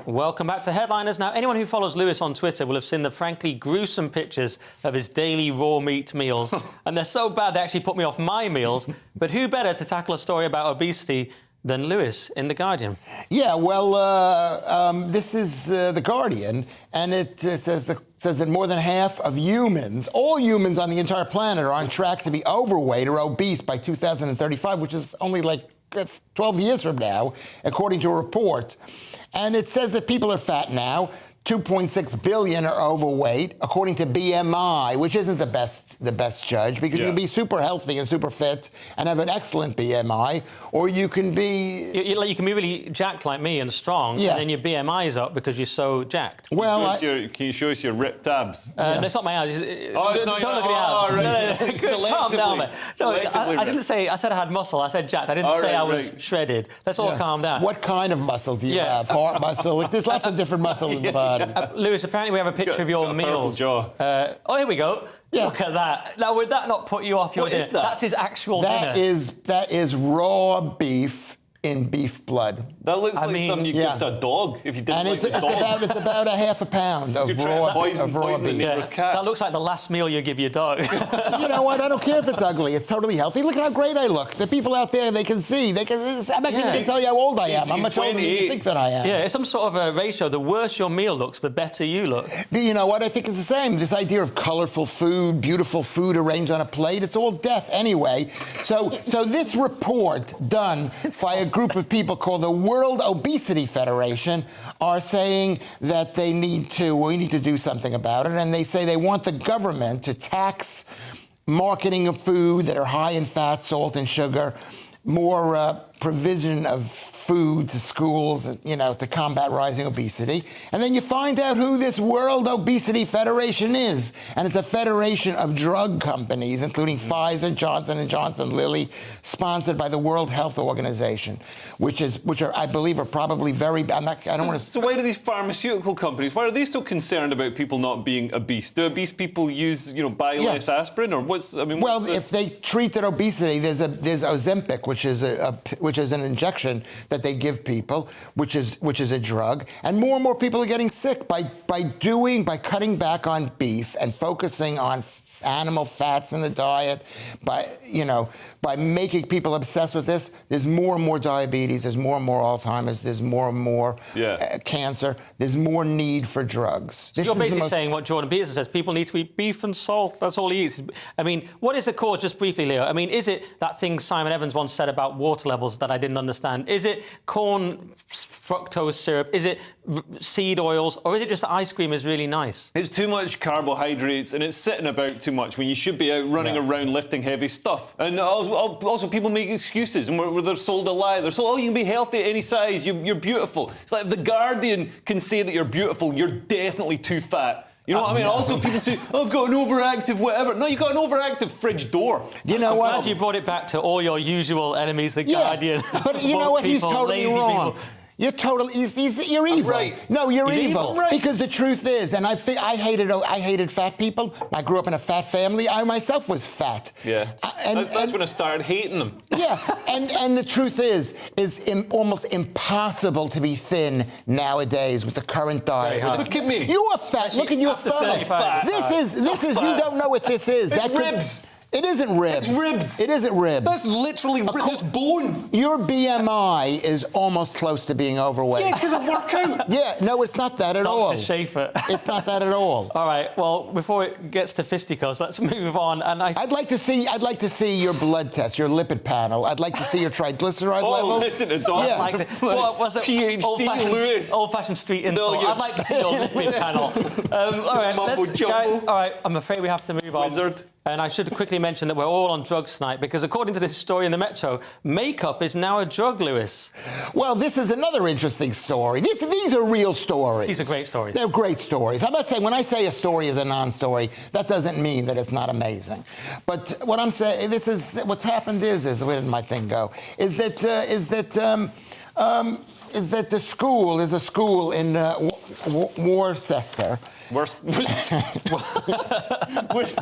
Welcome back to Headliners. Now, anyone who follows Lewis on Twitter will have seen the frankly gruesome pictures of his daily raw meat meals. And they're so bad they actually put me off my meals. But who better to tackle a story about obesity than Lewis in The Guardian? Yeah, well, this is The Guardian, and it says that more than half of humans, all humans on the entire planet, are on track to be overweight or obese by 2035, which is only like 12 years from now, according to a report. And it says that people are fat now. 2.6 billion are overweight, according to BMI, which isn't the best judge, because you can be super healthy and super fit and have an excellent BMI, or you can be... You can be really jacked like me and strong, and then your BMI is up because you're so jacked. Well, can you show us your ripped abs? No, it's not my abs. Don't look at the abs. Right. Calm down, mate. No, I didn't say... I said I had muscle. I said jacked. I didn't say I was shredded. Let's all calm down. What kind of muscle do you have? Heart muscle? There's lots of different muscle in the body. Lewis, apparently we have a picture of your meals. Jaw. Oh, here we go. Yeah. Look at that. Now, would that not put you off your dinner? Is that? That's his actual dinner. That is raw beef in beef blood. That looks like something you give to a dog if you didn't like the dog. It's about a half a pound of raw beef. That looks like the last meal you give your dog. You know what? I don't care if it's ugly. It's totally healthy. Look at how great I look. The people out there, they can see. I'm not even going to tell you how old I am. I'm much older than you think that I am. Yeah, it's some sort of a ratio. The worse your meal looks, the better you look. But you know what? I think it's the same. This idea of colorful food, beautiful food arranged on a plate, it's all death anyway. So this report done by a group of people called the World Obesity Federation are saying that we need to do something about it, and they say they want the government to tax marketing of food that are high in fat, salt, and sugar, more provision of food to schools, to combat rising obesity. And then you find out who this World Obesity Federation is. And it's a federation of drug companies, including Pfizer, Johnson & Johnson, Lilly, sponsored by the World Health Organization, which are, I believe, are probably very... So why do these pharmaceutical companies, why are they so concerned about people not being obese? Do obese people buy less aspirin, or if they treat their obesity, there's Ozempic, which is an injection that they give people, which is a drug, and more people are getting sick by cutting back on beef and focusing on animal fats in the diet, by making people obsessed with this. There's more and more diabetes, there's more and more Alzheimer's, there's more and more cancer, there's more need for drugs. So you're basically saying what Jordan Peterson says, people need to eat beef and salt, that's all he eats. I mean, what is the cause, just briefly, Leo? I mean, is it that thing Simon Evans once said about water levels that I didn't understand? Is it corn fructose syrup? Is it seed oils? Or is it just that ice cream is really nice? It's too much carbohydrates and it's sitting about too much when you should be out running around lifting heavy stuff. And also people make excuses and where they're sold a lie. They're sold, you can be healthy at any size, you're beautiful. It's like if The Guardian can say that you're beautiful, you're definitely too fat. You know what I mean? Also, people say, I've got an overactive whatever. No, you've got an overactive fridge door. I'm glad you brought it back to all your usual enemies, The Guardian. But you know what? He's totally wrong. People. You're you're evil. Right. No, you're He's evil. Right. Because the truth is, and I hated fat people. I grew up in a fat family. I myself was fat. Yeah. That's when I started hating them. Yeah. and the truth is almost impossible to be thin nowadays with the current diet. Look at me. You are fat. Look at your stomach. Fat. This is you don't know what this is. It's ribs. It isn't ribs. It's ribs. It isn't ribs. That's literally this bone. Your BMI is almost close to being overweight. Yeah, because I work out. Yeah, no, it's not that at all. Dr. Schaefer. It's not that at all. All right. Well, before it gets to fisticuffs, let's move on. And I'd like to see your blood test, your lipid panel. I'd like to see your triglyceride levels. Listen to Doc. Yeah. like what was it? PhD Lewis. Old-fashioned street insult. I'd like to see your lipid panel. All right, all right. I'm afraid we have to move on. Wizard. And I should quickly mention that we're all on drugs tonight because, according to this story in the Metro, makeup is now a drug, Lewis. Well, this is another interesting story. These are real stories. These are great stories. They're great stories. I'm not saying when I say a story is a non-story, that doesn't mean that it's not amazing. But what I'm saying, this is what's happened is where did my thing go? Is that the school is a school in Worcester. Worcester.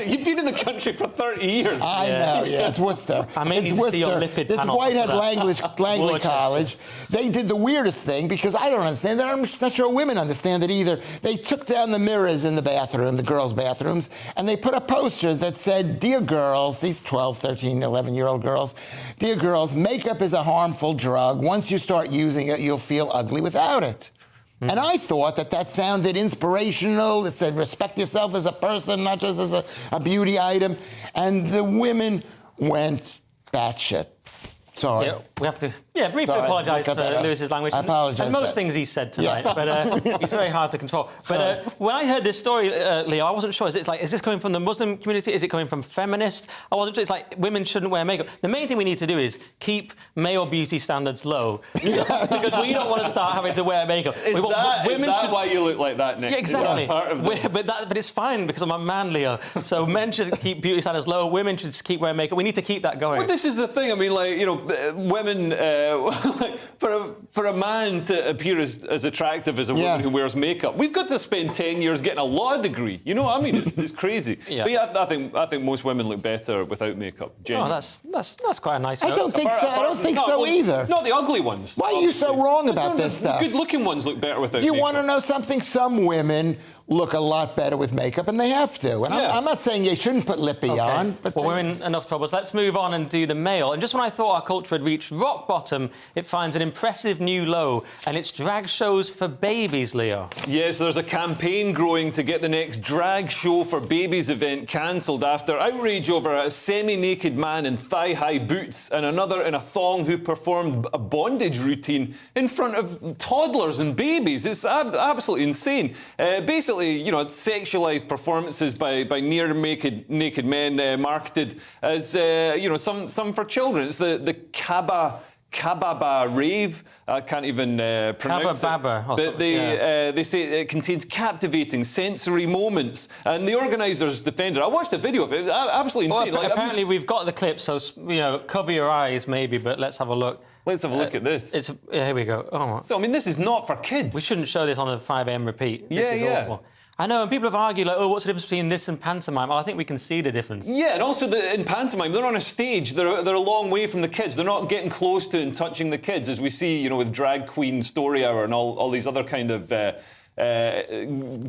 You've been in the country for 30 years. I know, yeah, it's Worcester. I may it's need to see your lipid This panel Whitehead after that. Langley College, they did the weirdest thing because I don't understand it. I'm not sure women understand it either. They took down the mirrors in the bathroom, the girls' bathrooms, and they put up posters that said, "Dear girls," these 12, 13, 11-year-old girls, "Dear girls, makeup is a harmful drug. Once you start using it, you'll feel ugly without it." And I thought that sounded inspirational. It said, respect yourself as a person, not just as a beauty item. And the women went batshit. Sorry. Yeah, we have to briefly apologise for Lewis's language. I apologise. And most things he said tonight, but he's very hard to control. But when I heard this story, Leo, I wasn't sure. Is this coming from the Muslim community? Is it coming from feminists? I wasn't sure. It's like women shouldn't wear makeup. The main thing we need to do is keep male beauty standards low, because we don't want to start having to wear makeup. Is that why you look like that, Nick? Yeah, exactly. Part of but it's fine because I'm a man, Leo. So men should keep beauty standards low. Women should just keep wearing makeup. We need to keep that going. But this is the thing. I mean, like, you know, women. For a man to appear as attractive as a woman who wears makeup, we've got to spend 10 years getting a law degree. You know what I mean? It's crazy. Yeah. But yeah, I think most women look better without makeup. Genuinely. Oh, that's quite a nice. I don't think so. I don't think so either. Not the ugly ones. Why are you so wrong about this stuff? Good-looking ones look better without Do you makeup. want to know something? Some women look a lot better with makeup, and they have to. And I'm not saying you shouldn't put lippy on. But we're in enough troubles. Let's move on and do the male. And just when I thought our culture had reached rock bottom, it finds an impressive new low, and it's drag shows for babies, Leo. Yes, there's a campaign growing to get the next drag show for babies event cancelled after outrage over a semi-naked man in thigh-high boots and another in a thong who performed a bondage routine in front of toddlers and babies. It's absolutely insane. Basically, you know, sexualised performances by near naked men marketed as, you know, some for children. It's the Kababa rave. I can't even pronounce Kababa, it. But they say it contains captivating sensory moments, and the organisers defended it. I watched a video of it. Absolutely insane. Well, apparently we've got the clip, so you know, cover your eyes maybe. But let's have a look. Let's have a look at this. Here we go. Oh. So I mean, this is not for kids. We shouldn't show this on a 5 a.m. repeat. This is yeah. awful. I know, and people have argued, like, oh, what's the difference between this and pantomime? Well, I think we can see the difference. Yeah, and also in pantomime, they're on a stage. They're a long way from the kids. They're not getting close to and touching the kids, as we see, you know, with Drag Queen Story Hour and all these other kind of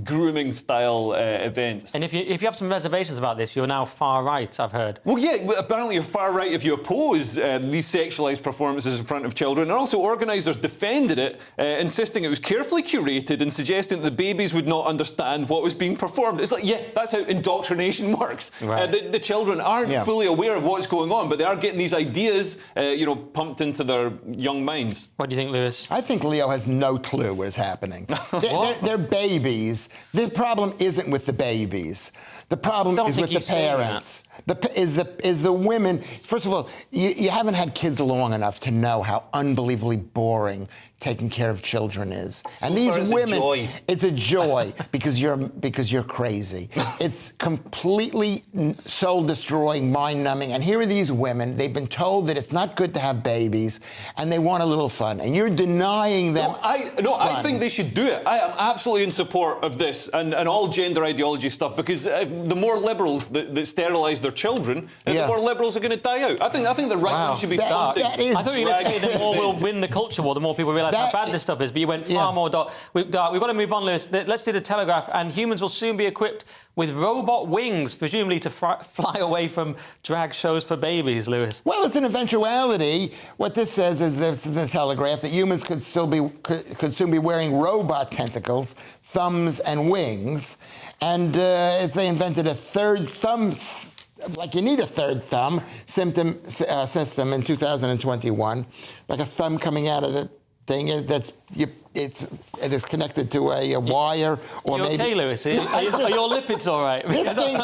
grooming style events. And if you have some reservations about this, you're now far right, I've heard. Well, yeah, apparently you're far right if you oppose these sexualised performances in front of children. And also organisers defended it, insisting it was carefully curated and suggesting that the babies would not understand what was being performed. It's like, yeah, that's how indoctrination works. Right. The children aren't fully aware of what's going on, but they are getting these ideas, you know, pumped into their young minds. What do you think, Lewis? I think Leo has no clue what is happening. They're babies. The problem isn't with the babies. The problem is with the parents. Is the women. First of all, you haven't had kids long enough to know how unbelievably boring taking care of children is. So and these women, it's a joy because you're crazy. It's completely soul-destroying, mind-numbing. And here are these women. They've been told that it's not good to have babies, and they want a little fun. And you're denying them. I think they should do it. I am absolutely in support of this and all gender ideology stuff, because the more liberals that sterilise their children, the more liberals are going to die out. I think the right one should be funding. I thought you were going to say the more we'll win the culture war, the more people realise That's how bad this stuff is, but you went far more dark. We've got to move on, Lewis. Let's do the Telegraph, and humans will soon be equipped with robot wings, presumably to fly away from drag shows for babies, Lewis. Well, it's an eventuality. What this says is that the Telegraph that humans could soon be wearing robot tentacles, thumbs, and wings. And as they invented a third thumb, like you need a third thumb system in 2021, like a thumb coming out of the thing it is connected to a wire, or You're maybe. Okay, Lewis? Are your lipids all right? This thing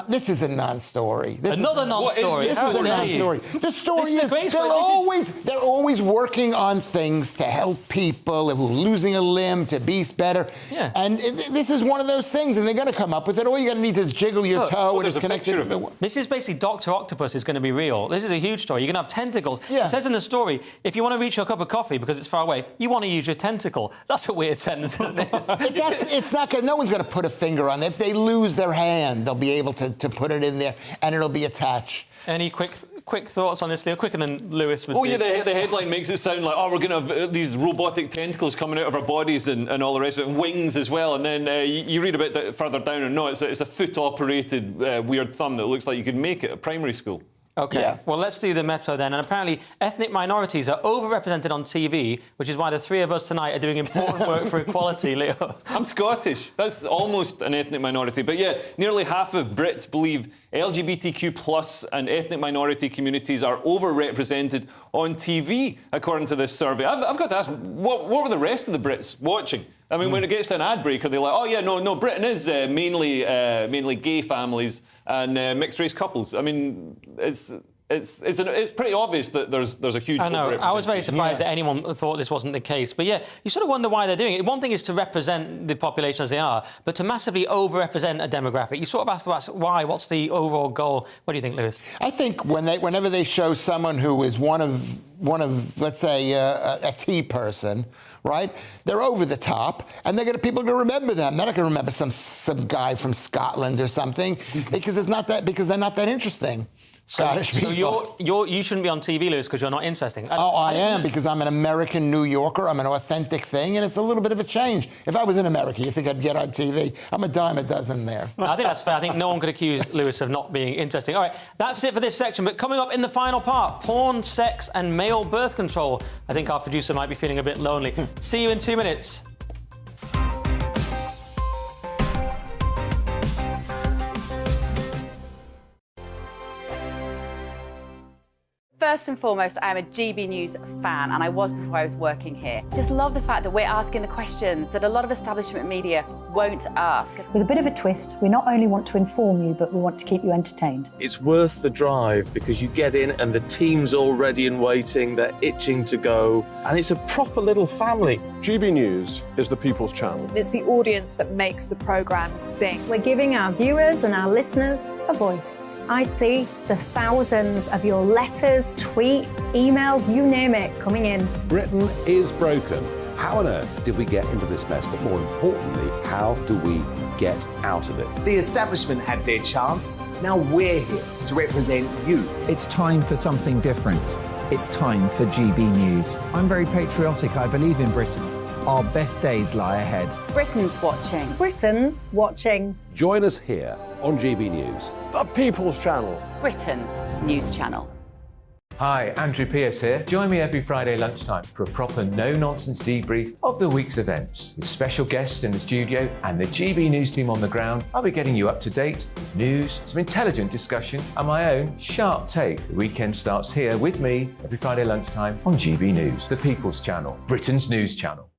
this is a non-story. Another non-story. This is a non-story. The story is they're always working on things to help people who are losing a limb to be better. Yeah. And this is one of those things, and they're going to come up with it. All you got to need is jiggle your toe, and it's connected to the. This is basically Dr. Octopus is going to be real. This is a huge story. You're going to have tentacles. Yeah. It says in the story, if you want to reach your cup of coffee because it's far away, you want to use your tentacle. That's a weird sentence, isn't it? It's not good. No one's going to put a finger on it. If they lose their hand, they'll be able to put it in there, and it'll be attached. Any quick thoughts on this, Leo? Quicker than Lewis would. Oh, yeah, the headline makes it sound like, we're going to have these robotic tentacles coming out of our bodies and all the rest of it, and wings as well. And then you read a bit further down, and no, it's a foot-operated weird thumb that looks like you could make it at primary school. OK, well, let's do the Metro then. And apparently, ethnic minorities are overrepresented on TV, which is why the three of us tonight are doing important work for equality, Leo. I'm Scottish. That's almost an ethnic minority. But yeah, nearly half of Brits believe LGBTQ+ and ethnic minority communities are overrepresented on TV, according to this survey. I've got to ask, what were the rest of the Brits watching? I mean, when it gets to an ad break, are they like, oh, yeah, no, Britain is mainly gay families and mixed-race couples? I mean, it's pretty obvious that there's a huge. I know. I was very surprised that anyone thought this wasn't the case. But yeah, you sort of wonder why they're doing it. One thing is to represent the population as they are, but to massively overrepresent a demographic, you sort of have to ask why. What's the overall goal? What do you think, Lewis? I think whenever they show someone who is one of let's say a T person, right? They're over the top, and people are going to remember them. They're not going to remember some guy from Scotland or something because they're not that interesting. Scottish people. So you shouldn't be on TV, Lewis, because you're not interesting. I am, because I'm an American New Yorker. I'm an authentic thing, and it's a little bit of a change. If I was in America, you think I'd get on TV? I'm a dime a dozen there. I think that's fair. I think no one could accuse Lewis of not being interesting. All right, that's it for this section. But coming up in the final part, porn, sex, and male birth control. I think our producer might be feeling a bit lonely. See you in 2 minutes. First and foremost, I am a GB News fan, and I was before I was working here. Just love the fact that we're asking the questions that a lot of establishment media won't ask. With a bit of a twist, we not only want to inform you, but we want to keep you entertained. It's worth the drive because you get in and the team's all ready and waiting, they're itching to go, and it's a proper little family. GB News is the People's Channel. It's the audience that makes the programme sing. We're giving our viewers and our listeners a voice. I see the thousands of your letters, tweets, emails, you name it, coming in. Britain is broken. How on earth did we get into this mess? But more importantly, how do we get out of it? The establishment had their chance. Now we're here to represent you. It's time for something different. It's time for GB News. I'm very patriotic. I believe in Britain. Our best days lie ahead. Britain's watching. Britain's watching. Join us here on GB News. The People's Channel. Britain's news channel. Hi, Andrew Pierce here. Join me every Friday lunchtime for a proper no-nonsense debrief of the week's events. With special guests in the studio and the GB News team on the ground, I'll be getting you up to date with news, some intelligent discussion, and my own sharp take. The weekend starts here with me every Friday lunchtime on GB News, the People's Channel, Britain's news channel.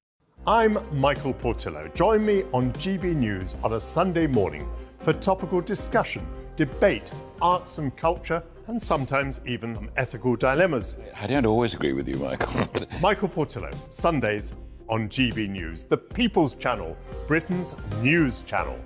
I'm Michael Portillo. Join me on GB News on a Sunday morning for topical discussion, debate, arts and culture, and sometimes even ethical dilemmas. I don't always agree with you, Michael. Michael Portillo, Sundays on GB News, the People's Channel, Britain's news channel.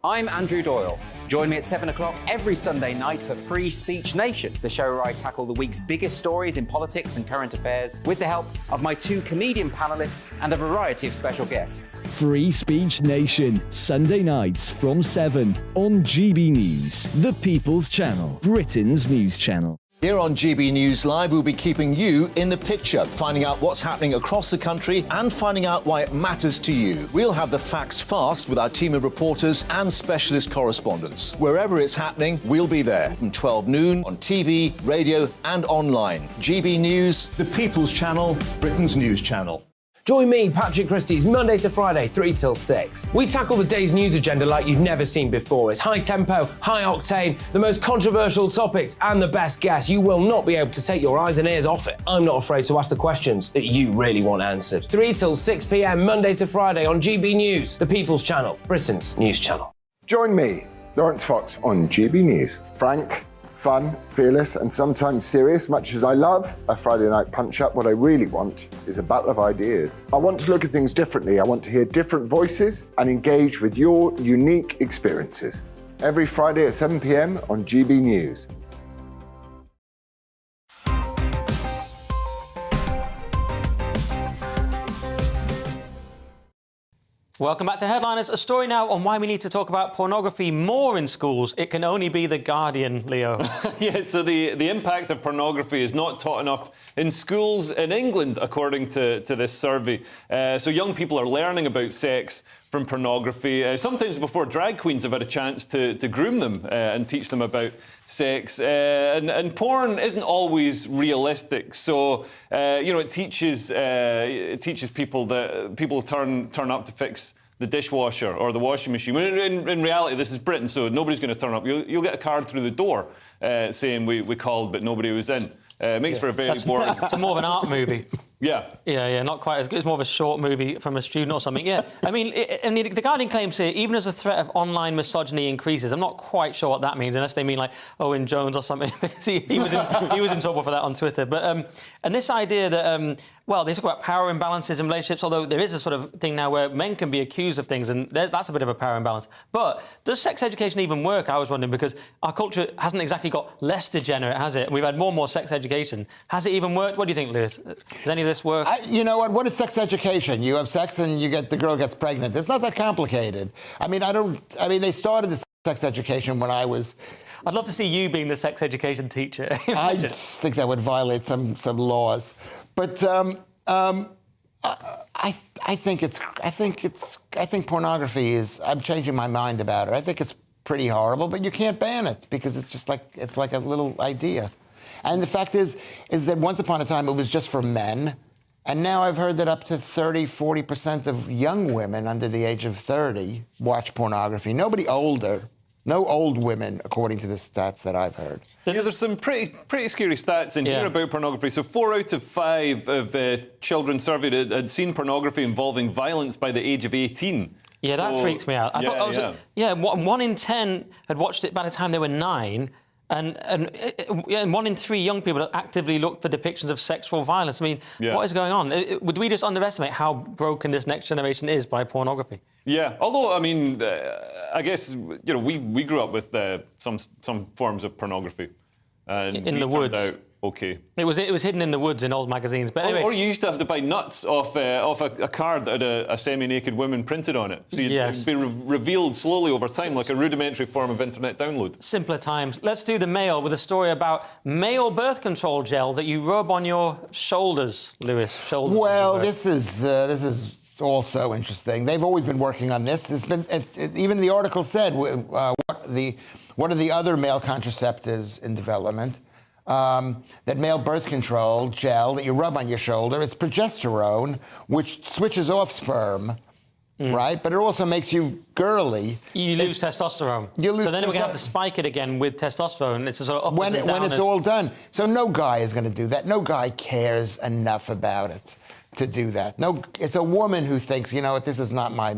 I'm Andrew Doyle. Join me at 7 o'clock every Sunday night for Free Speech Nation, the show where I tackle the week's biggest stories in politics and current affairs with the help of my two comedian panellists and a variety of special guests. Free Speech Nation, Sunday nights from 7 on GB News, the People's Channel, Britain's news channel. Here on GB News Live, we'll be keeping you in the picture, finding out what's happening across the country and finding out why it matters to you. We'll have the facts fast with our team of reporters and specialist correspondents. Wherever it's happening, we'll be there from 12 noon on TV, radio and online. GB News, the People's Channel, Britain's news channel. Join me, Patrick Christie's, Monday to Friday, 3 till 6. We tackle the day's news agenda like you've never seen before. It's high tempo, high octane, the most controversial topics, and the best guests. You will not be able to take your eyes and ears off it. I'm not afraid to ask the questions that you really want answered. 3 till 6 p.m, Monday to Friday on GB News, the People's Channel, Britain's news channel. Join me, Lawrence Fox, on GB News. Frank, fun, fearless, and sometimes serious. Much as I love a Friday night punch-up, what I really want is a battle of ideas. I want to look at things differently. I want to hear different voices and engage with your unique experiences. Every Friday at 7 p.m. on GB News. Welcome back to Headliners. A story now on why we need to talk about pornography more in schools. It can only be The Guardian, Leo. Yeah, so the impact of pornography is not taught enough in schools in England, according to this survey. So young people are learning about sex from pornography, sometimes before drag queens have had a chance to groom them and teach them about sex. And porn isn't always realistic. So, it teaches people that people turn up to fix the dishwasher or the washing machine. When in reality, this is Britain, so nobody's going to turn up. You'll get a card through the door saying we called, but nobody was in. It makes for a very boring... It's more of an art movie. Yeah. Yeah, not quite as good. It's more of a short movie from a student or something. Yeah, I mean, the Guardian claims here, even as the threat of online misogyny increases, I'm not quite sure what that means, unless they mean like Owen Jones or something, because he was in trouble for that on Twitter. But and this idea that they talk about power imbalances in relationships, although there is a sort of thing now where men can be accused of things, and that's a bit of a power imbalance. But does sex education even work? I was wondering, because our culture hasn't exactly got less degenerate, has it? We've had more and more sex education. Has it even worked? What do you think, Lewis? Does any of this work? You know what is sex education? You have sex and the girl gets pregnant. It's not that complicated. I mean, they started the sex education when I was... I'd love to see you being the sex education teacher. I think that would violate some laws. But I think pornography is... I'm changing my mind about it. I think it's pretty horrible, but you can't ban it because it's like a little idea. And the fact is that once upon a time it was just for men, and now I've heard that up to 30-40% of young women under the age of 30 watch pornography. Nobody older. No old women, according to the stats that I've heard. Yeah, there's some pretty scary stats in here about pornography. So 4 out of 5 of children surveyed had seen pornography involving violence by the age of 18. Yeah, that freaks me out. I thought 1 in 10 had watched it by the time they were 9. And 1 in 3 young people that actively look for depictions of sexual violence. I mean, what is going on? Would we just underestimate how broken this next generation is by pornography? Yeah, although, I mean, I guess, we grew up with some forms of pornography. And in the woods. Out okay. It was hidden in the woods in old magazines. But anyway. Or you used to have to buy nuts off a card that had a semi-naked woman printed on it. So you'd be revealed slowly over time, like a rudimentary form of internet download. Simpler times. Let's do the Mail with a story about male birth control gel that you rub on your shoulders, Lewis. Shoulders. Well, this is also interesting. They've always been working on this. There's been even the article said what are the other male contraceptives in development. That male birth control gel that you rub on your shoulder, it's progesterone, which switches off sperm, right? But it also makes you girly. You lose testosterone. So then we're going to have to spike it again with testosterone. It's a sort of when it's all done. So no guy is going to do that. No guy cares enough about it to do that. No, it's a woman who thinks, you know what, this is not my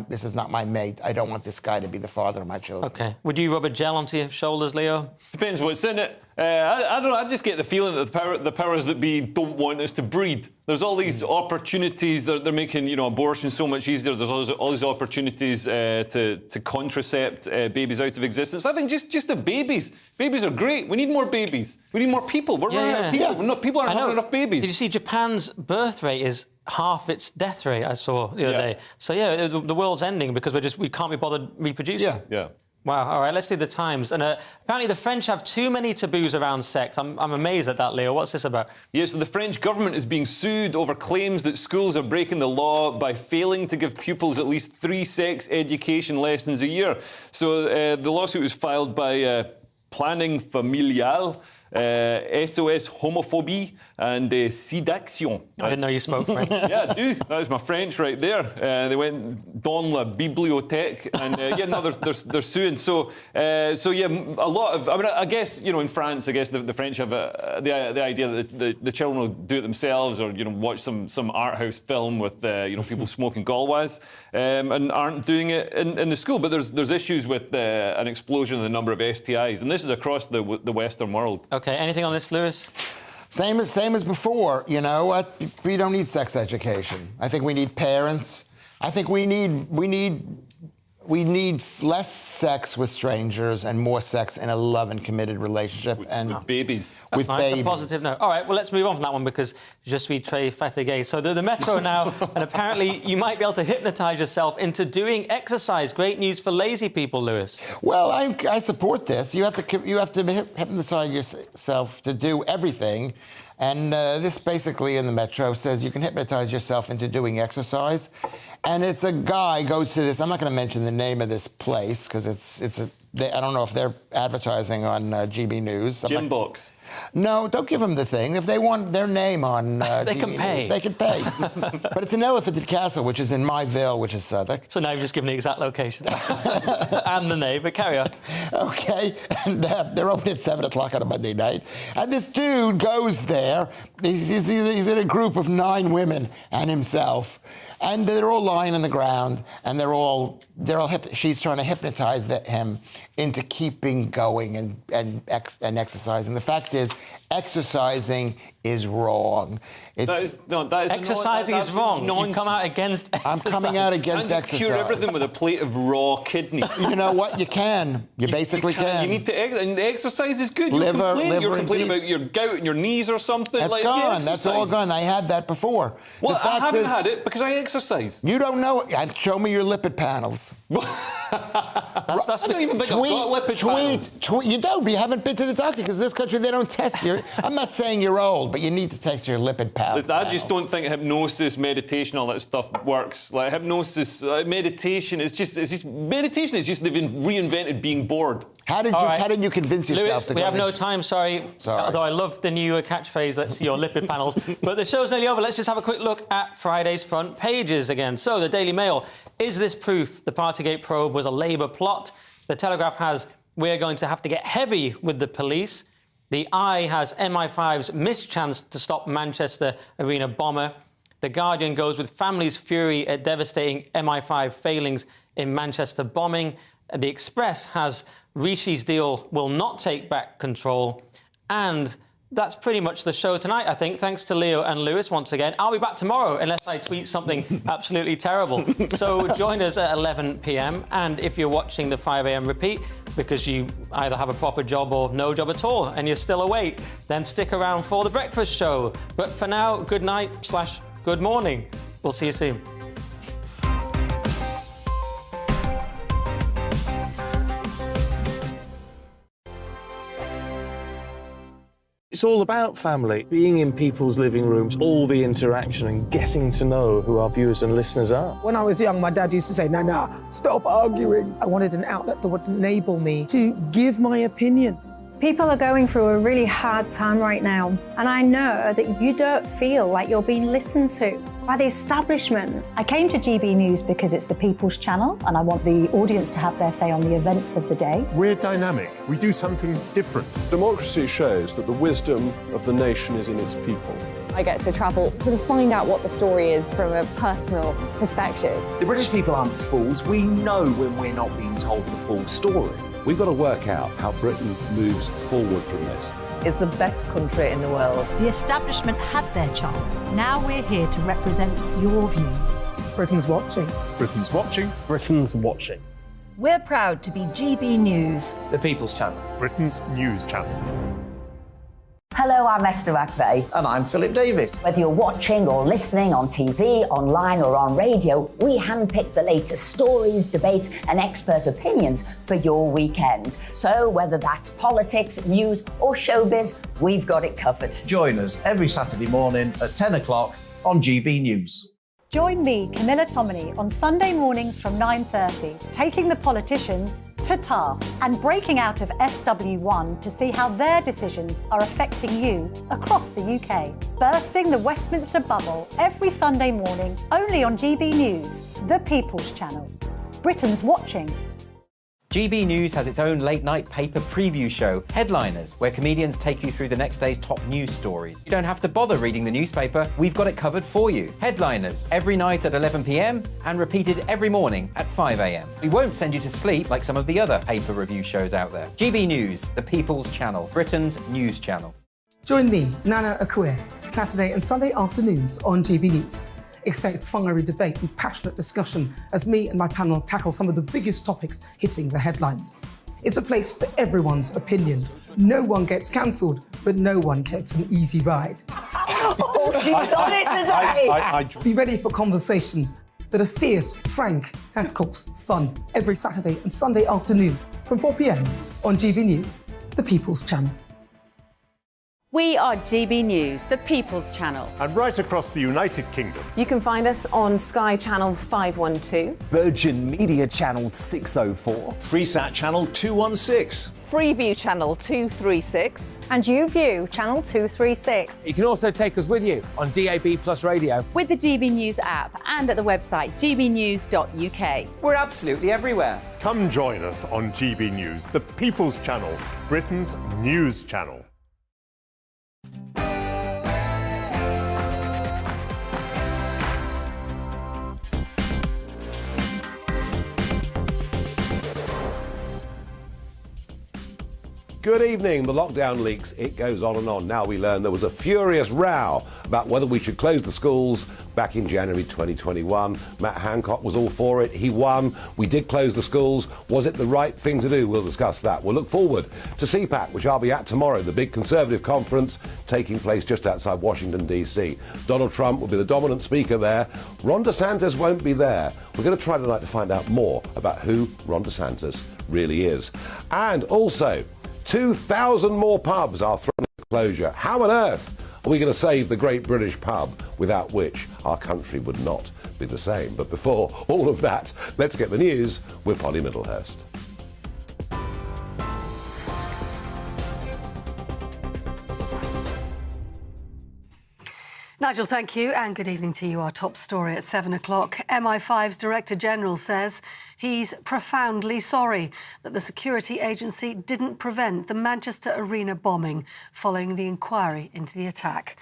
mate. I don't want this guy to be the father of my children. Okay. Would you rub a gel onto your shoulders, Leo? Depends what's in it. I don't know. I just get the feeling that the powers that be don't want us to breed. There's all these opportunities. They're making abortion so much easier. There's all these opportunities to contracept babies out of existence. I think just the babies. Babies are great. We need more babies. We need more people. We're running out of people. Yeah. People aren't having enough babies. Did you see Japan's birth rate is half its death rate? I saw the other day. So the world's ending because we can't be bothered reproducing. Yeah. Wow, all right, let's do the Times. And apparently the French have too many taboos around sex. I'm amazed at that, Leo. What's this about? Yeah, so the French government is being sued over claims that schools are breaking the law by failing to give pupils at least 3 sex education lessons a year. So the lawsuit was filed by Planning Familial, SOS Homophobie and Sidaction. I didn't know you spoke French. Yeah, I do. That was my French right there. They went dans la bibliothèque, and yeah, no, they're suing. So yeah, a lot of. I mean, I guess in France, I guess the French have the idea that the children will do it themselves, or watch some art house film with people smoking Gauloise, and aren't doing it in the school. But there's issues with an explosion in the number of STIs, and this is across the Western world. Okay, anything on this, Lewis? Same as before, we don't need sex education. I think we need parents. I think we need less sex with strangers and more sex in a love and committed relationship. With babies. That's nice, a positive note. All right, well, let's move on from that one because je suis très fatigué. So the Metro now, and apparently you might be able to hypnotise yourself into doing exercise. Great news for lazy people, Lewis. Well, I support this. You have to hypnotise yourself to do everything. And this basically in the Metro says you can hypnotise yourself into doing exercise. And it's a guy goes to this. I'm not going to mention the name of this place because I don't know if they're advertising on GB News. Gym Box. No, don't give them the thing. If they want their name on they GB can pay. News, they can pay. But it's in Elephant Castle, which is in my Vale, which is Southwark. So now you've just given the exact location and the name, but carry on. Okay, and they're open at 7 o'clock on a Monday night. And this dude goes there. He's in a group of 9 women and himself. And they're all lying on the ground, and she's trying to hypnotize him into keeping going and exercising. The fact is, exercising is wrong. Exercising is wrong. You come out against exercise. I'm coming out against exercise. Cure everything with a plate of raw kidneys. You know what? You can. You basically can. You need to and exercise is good. You're complaining about your gout in your knees or something. That's gone. That's all gone. I had that before. Well, I haven't had it because I exercise. You don't know it. Show me your lipid panels. I don't even think I've got lipid panels. You don't. You haven't been to the doctor because in this country they don't test you. I'm not saying you're old, but you need to test your lipid panels. Listen, I just don't think hypnosis, meditation, all that stuff works. Like hypnosis, meditation is just meditation is just they've reinvented being bored. How did you convince yourself Lewis, to we go have no time, sorry. Although I love the new catchphrase, let's see your lipid panels. But the show's nearly over. Let's just have a quick look at Friday's front pages again. So, the Daily Mail. Is this proof the Partygate probe was a Labour plot? The Telegraph has, we're going to have to get heavy with the police. The Eye has MI5's missed chance to stop Manchester Arena bomber. The Guardian goes with families' fury at devastating MI5 failings in Manchester bombing. The Express has Rishi's deal will not take back control. And that's pretty much the show tonight, I think. Thanks to Leo and Lewis once again. I'll be back tomorrow unless I tweet something absolutely terrible. So join us at 11 p.m. And if you're watching the 5 a.m. repeat, because you either have a proper job or no job at all and you're still awake, then stick around for the breakfast show. But for now, good night/good morning. We'll see you soon. It's all about family, being in people's living rooms, all the interaction and getting to know who our viewers and listeners are. When I was young, my dad used to say, no, stop arguing. I wanted an outlet that would enable me to give my opinion. People are going through a really hard time right now, and I know that you don't feel like you're being listened to by the establishment. I came to GB News because it's the people's channel, and I want the audience to have their say on the events of the day. We're dynamic. We do something different. Democracy shows that the wisdom of the nation is in its people. I get to travel to find out what the story is from a personal perspective. The British people aren't fools. We know when we're not being told the full story. We've got to work out how Britain moves forward from this. It's the best country in the world. The establishment had their chance. Now we're here to represent your views. Britain's watching. Britain's watching. Britain's watching. We're proud to be GB News. The People's Channel. Britain's news channel. Hello, I'm Esther McVeigh. And I'm Philip Davis. Whether you're watching or listening on TV, online or on radio, we handpick the latest stories, debates and expert opinions for your weekend. So whether that's politics, news or showbiz, we've got it covered. Join us every Saturday morning at 10 o'clock on GB News. Join me, Camilla Tominey, on Sunday mornings from 9:30, taking the politicians to task and breaking out of SW1 to see how their decisions are affecting you across the UK. Bursting the Westminster bubble every Sunday morning, only on GB News, the People's Channel. Britain's watching. GB News has its own late-night paper preview show, Headliners, where comedians take you through the next day's top news stories. You don't have to bother reading the newspaper, we've got it covered for you. Headliners, every night at 11 p.m. and repeated every morning at 5 a.m. We won't send you to sleep like some of the other paper review shows out there. GB News, the People's Channel, Britain's news channel. Join me, Nana Akue, Saturday and Sunday afternoons on GB News. Expect fiery debate and passionate discussion as me and my panel tackle some of the biggest topics hitting the headlines. It's a place for everyone's opinion. No one gets cancelled, but no one gets an easy ride. Oh, she's on it today! Be ready for conversations that are fierce, frank, and of course, fun. Every Saturday and Sunday afternoon from 4 p.m. on GB News, the People's Channel. We are GB News, the People's Channel. And right across the United Kingdom. You can find us on Sky Channel 512. Virgin Media Channel 604. Freesat Channel 216. Freeview Channel 236. And YouView Channel 236. You can also take us with you on DAB Plus Radio. With the GB News app and at the website gbnews.uk. We're absolutely everywhere. Come join us on GB News, the People's Channel, Britain's news channel. Good evening. The lockdown leaks, it goes on and on. Now we learn there was a furious row about whether we should close the schools back in January 2021. Matt Hancock was all for it. He won. We did close the schools. Was it the right thing to do? We'll discuss that. We'll look forward to CPAC, which I'll be at tomorrow, the big Conservative conference taking place just outside Washington, D.C. Donald Trump will be the dominant speaker there. Ron DeSantis won't be there. We're going to try tonight to find out more about who Ron DeSantis really is. And also, 2,000 more pubs are threatened with closure. How on earth are we going to save the great British pub, without which our country would not be the same? But before all of that, let's get the news with Polly Middlehurst. Nigel, thank you, and good evening to you. Our top story at 7 o'clock. MI5's Director General says he's profoundly sorry that the security agency didn't prevent the Manchester Arena bombing following the inquiry into the attack.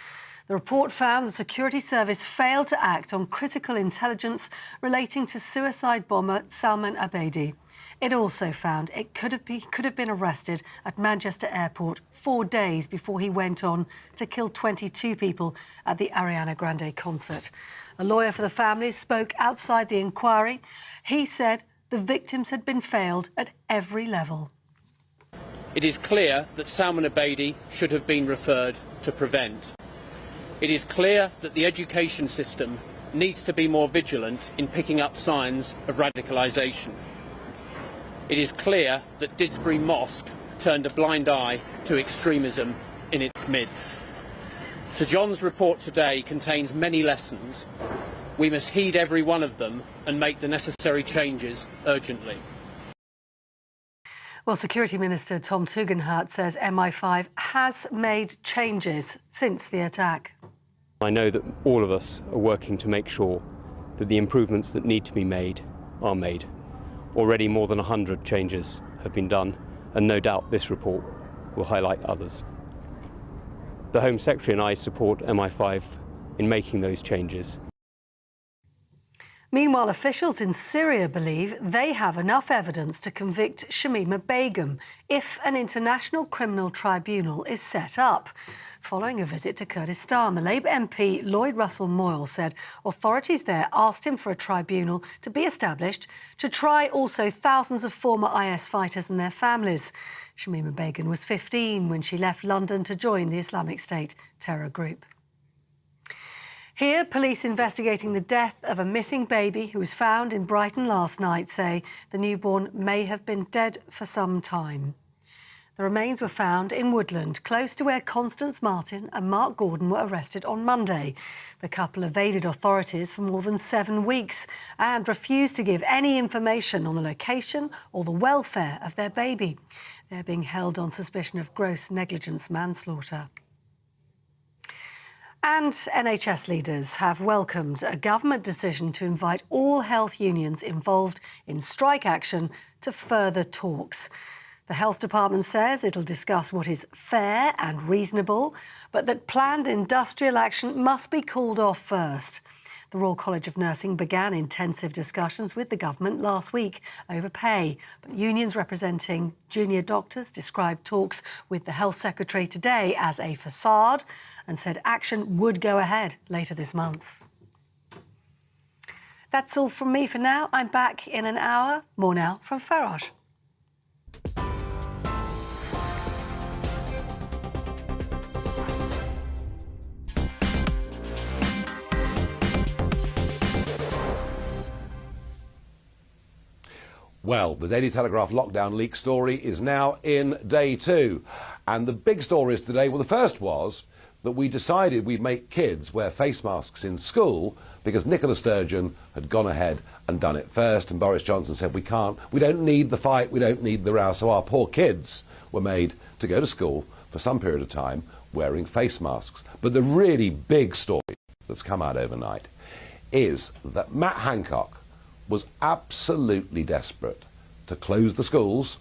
The report found the security service failed to act on critical intelligence relating to suicide bomber Salman Abedi. It also found it could have been arrested at Manchester Airport 4 days before he went on to kill 22 people at the Ariana Grande concert. A lawyer for the families spoke outside the inquiry. He said the victims had been failed at every level. It is clear that Salman Abedi should have been referred to prevent. It is clear that the education system needs to be more vigilant in picking up signs of radicalisation. It is clear that Didsbury Mosque turned a blind eye to extremism in its midst. Sir John's report today contains many lessons. We must heed every one of them and make the necessary changes urgently. Well, Security Minister Tom Tugendhat says MI5 has made changes since the attack. I know that all of us are working to make sure that the improvements that need to be made are made. Already more than 100 changes have been done, and no doubt this report will highlight others. The Home Secretary and I support MI5 in making those changes. Meanwhile, officials in Syria believe they have enough evidence to convict Shamima Begum if an international criminal tribunal is set up. Following a visit to Kurdistan, the Labour MP Lloyd Russell Moyle said authorities there asked him for a tribunal to be established to try also thousands of former IS fighters and their families. Shamima Begum was 15 when she left London to join the Islamic State terror group. Here, police investigating the death of a missing baby who was found in Brighton last night say the newborn may have been dead for some time. The remains were found in Woodland, close to where Constance Martin and Mark Gordon were arrested on Monday. The couple evaded authorities for more than 7 weeks and refused to give any information on the location or the welfare of their baby. They're being held on suspicion of gross negligence manslaughter. And NHS leaders have welcomed a government decision to invite all health unions involved in strike action to further talks. The Health Department says it'll discuss what is fair and reasonable, but that planned industrial action must be called off first. The Royal College of Nursing began intensive discussions with the government last week over pay, but unions representing junior doctors described talks with the Health Secretary today as a facade and said action would go ahead later this month. That's all from me for now. I'm back in an hour. More now from Farage. Well, the Daily Telegraph lockdown leak story is now in day 2. And the big stories today, well, the first was that we decided we'd make kids wear face masks in school because Nicola Sturgeon had gone ahead and done it first. And Boris Johnson said, we don't need the fight, we don't need the row. So our poor kids were made to go to school for some period of time wearing face masks. But the really big story that's come out overnight is that Matt Hancock was absolutely desperate to close the schools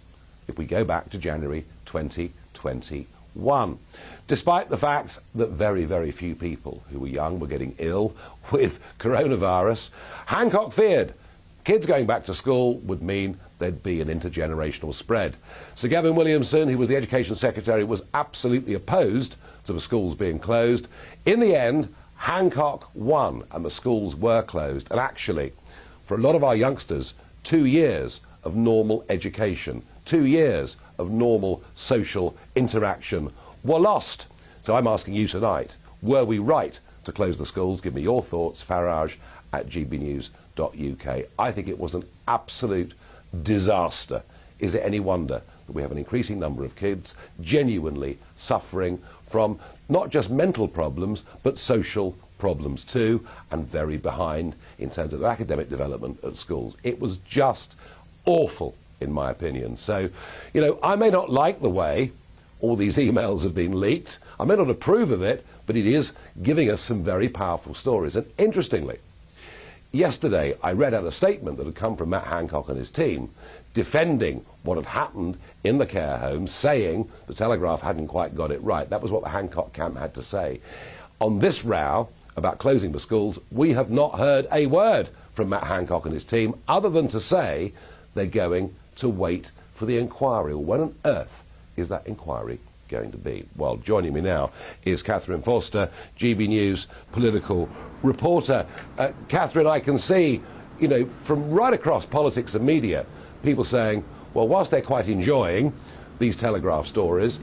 if we go back to January 2021. Despite the fact that very, very few people who were young were getting ill with coronavirus, Hancock feared kids going back to school would mean there'd be an intergenerational spread. Sir Gavin Williamson, who was the Education Secretary, was absolutely opposed to the schools being closed. In the end, Hancock won and the schools were closed. And actually, for a lot of our youngsters, 2 years of normal education, 2 years of normal social interaction were lost. So I'm asking you tonight, were we right to close the schools? Give me your thoughts, farage@gbnews.uk. I think it was an absolute disaster. Is it any wonder that we have an increasing number of kids genuinely suffering from not just mental problems, but social problems too, and very behind in terms of their academic development at schools? It was just awful, in my opinion. So, I may not like the way all these emails have been leaked. I may not approve of it, but it is giving us some very powerful stories. And interestingly, yesterday I read out a statement that had come from Matt Hancock and his team defending what had happened in the care home, saying the Telegraph hadn't quite got it right. That was what the Hancock camp had to say. On this row about closing the schools, we have not heard a word from Matt Hancock and his team other than to say they're going to wait for the inquiry. Well, when on earth is that inquiry going to be? Well, joining me now is Catherine Foster, GB News political reporter. Catherine, I can see, from right across politics and media, people saying, well, whilst they're quite enjoying these Telegraph stories,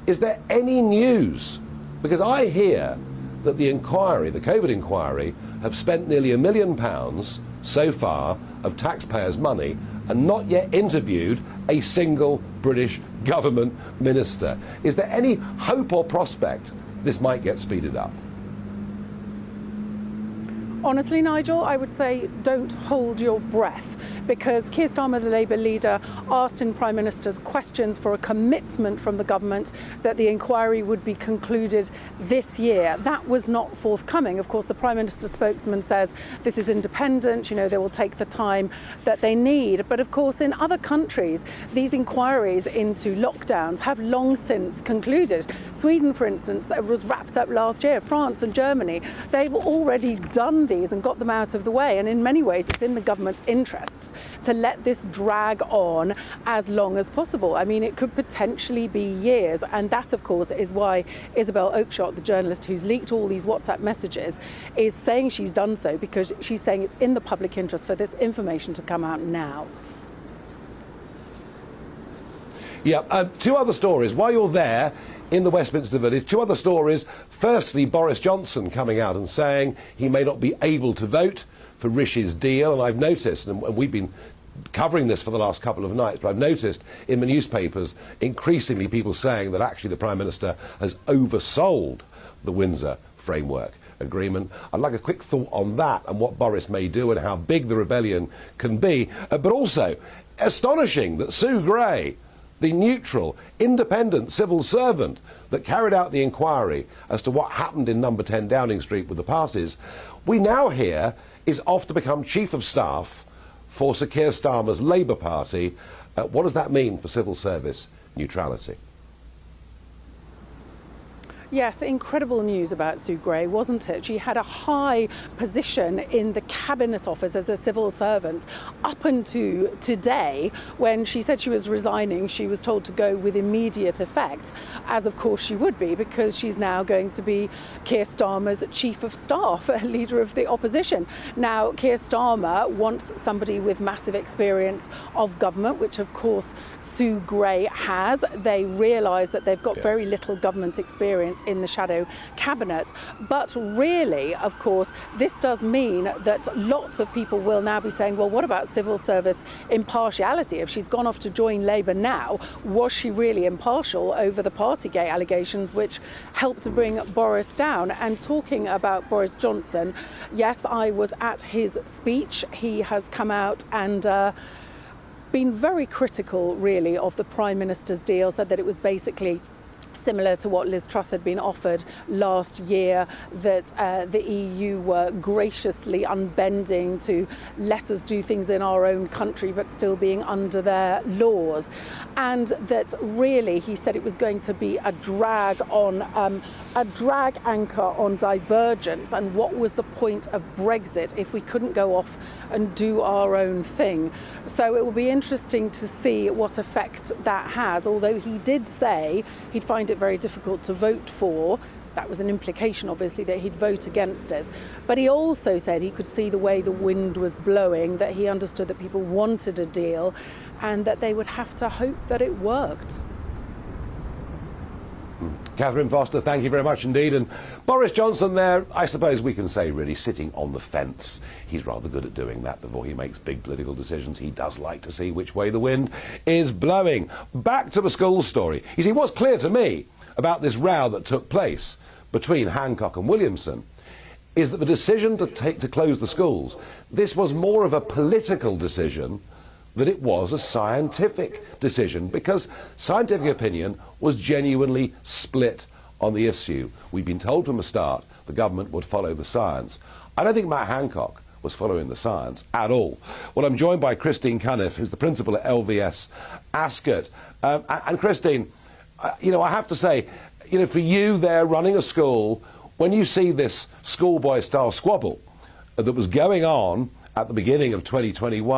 is there any news? Because I hear that the inquiry, the COVID inquiry, have spent nearly £1 million so far of taxpayers' money and not yet interviewed a single British government minister. Is there any hope or prospect this might get speeded up? Honestly, Nigel, I would say don't hold your breath, because Keir Starmer, the Labour leader, asked in Prime Minister's questions for a commitment from the government that the inquiry would be concluded this year. That was not forthcoming. Of course, the Prime Minister's spokesman says this is independent, they will take the time that they need. But of course, in other countries, these inquiries into lockdowns have long since concluded. Sweden, for instance, that was wrapped up last year, France and Germany, they've already done these and got them out of the way. And in many ways, it's in the government's interests to let this drag on as long as possible. I mean, it could potentially be years. And that, of course, is why Isabel Oakeshott, the journalist who's leaked all these WhatsApp messages, is saying she's done so because she's saying it's in the public interest for this information to come out now. Yeah, two other stories. While you're there in the Westminster Village, two other stories. Firstly, Boris Johnson coming out and saying he may not be able to vote for Rishi's deal. And I've noticed, and we've been covering this for the last couple of nights, but I've noticed in the newspapers increasingly people saying that actually the Prime Minister has oversold the Windsor Framework Agreement. I'd like a quick thought on that and what Boris may do and how big the rebellion can be. But also, astonishing that Sue Gray, the neutral, independent civil servant that carried out the inquiry as to what happened in number 10 Downing Street with the passes, we now hear is off to become Chief of Staff for Sir Keir Starmer's Labour Party. What does that mean for civil service neutrality? Yes, incredible news about Sue Gray, wasn't it? She had a high position in the Cabinet Office as a civil servant up until today, when she said she was resigning. She was told to go with immediate effect, as of course she would be, because she's now going to be Keir Starmer's Chief of Staff, leader of the opposition. Now, Keir Starmer wants somebody with massive experience of government, which of course Sue Gray has. They realise that they've got very little government experience in the shadow cabinet. But really, of course, this does mean that lots of people will now be saying, well, what about civil service impartiality? If she's gone off to join Labour now, was she really impartial over the Partygate allegations, which helped to bring Boris down? And talking about Boris Johnson, yes, I was at his speech. He has come out and been very critical, really, of the Prime Minister's deal, said that it was basically similar to what Liz Truss had been offered last year, that the EU were graciously unbending to let us do things in our own country but still being under their laws. And that really, he said, it was going to be a drag anchor on divergence, and what was the point of Brexit if we couldn't go off and do our own thing. So it will be interesting to see what effect that has, although he did say he'd find it very difficult to vote for. That was an implication, obviously, that he'd vote against it. But he also said he could see the way the wind was blowing, that he understood that people wanted a deal and that they would have to hope that it worked. Catherine Foster, thank you very much indeed. And Boris Johnson there, I suppose we can say, really sitting on the fence. He's rather good at doing that before he makes big political decisions. He does like to see which way the wind is blowing. Back to the school story. You see, what's clear to me about this row that took place between Hancock and Williamson is that the decision to close the schools, this was more of a political decision than it was a scientific decision, because scientific opinion was genuinely split on the issue. We've been told from the start the government would follow the science. I don't think Matt Hancock was following the science at all. Well, I'm joined by Christine Cunniff, who's the principal at LVS Ascot. And Christine, you know, I have to say, you know, for you there running a school, when you see this schoolboy-style squabble that was going on at the beginning of 2021,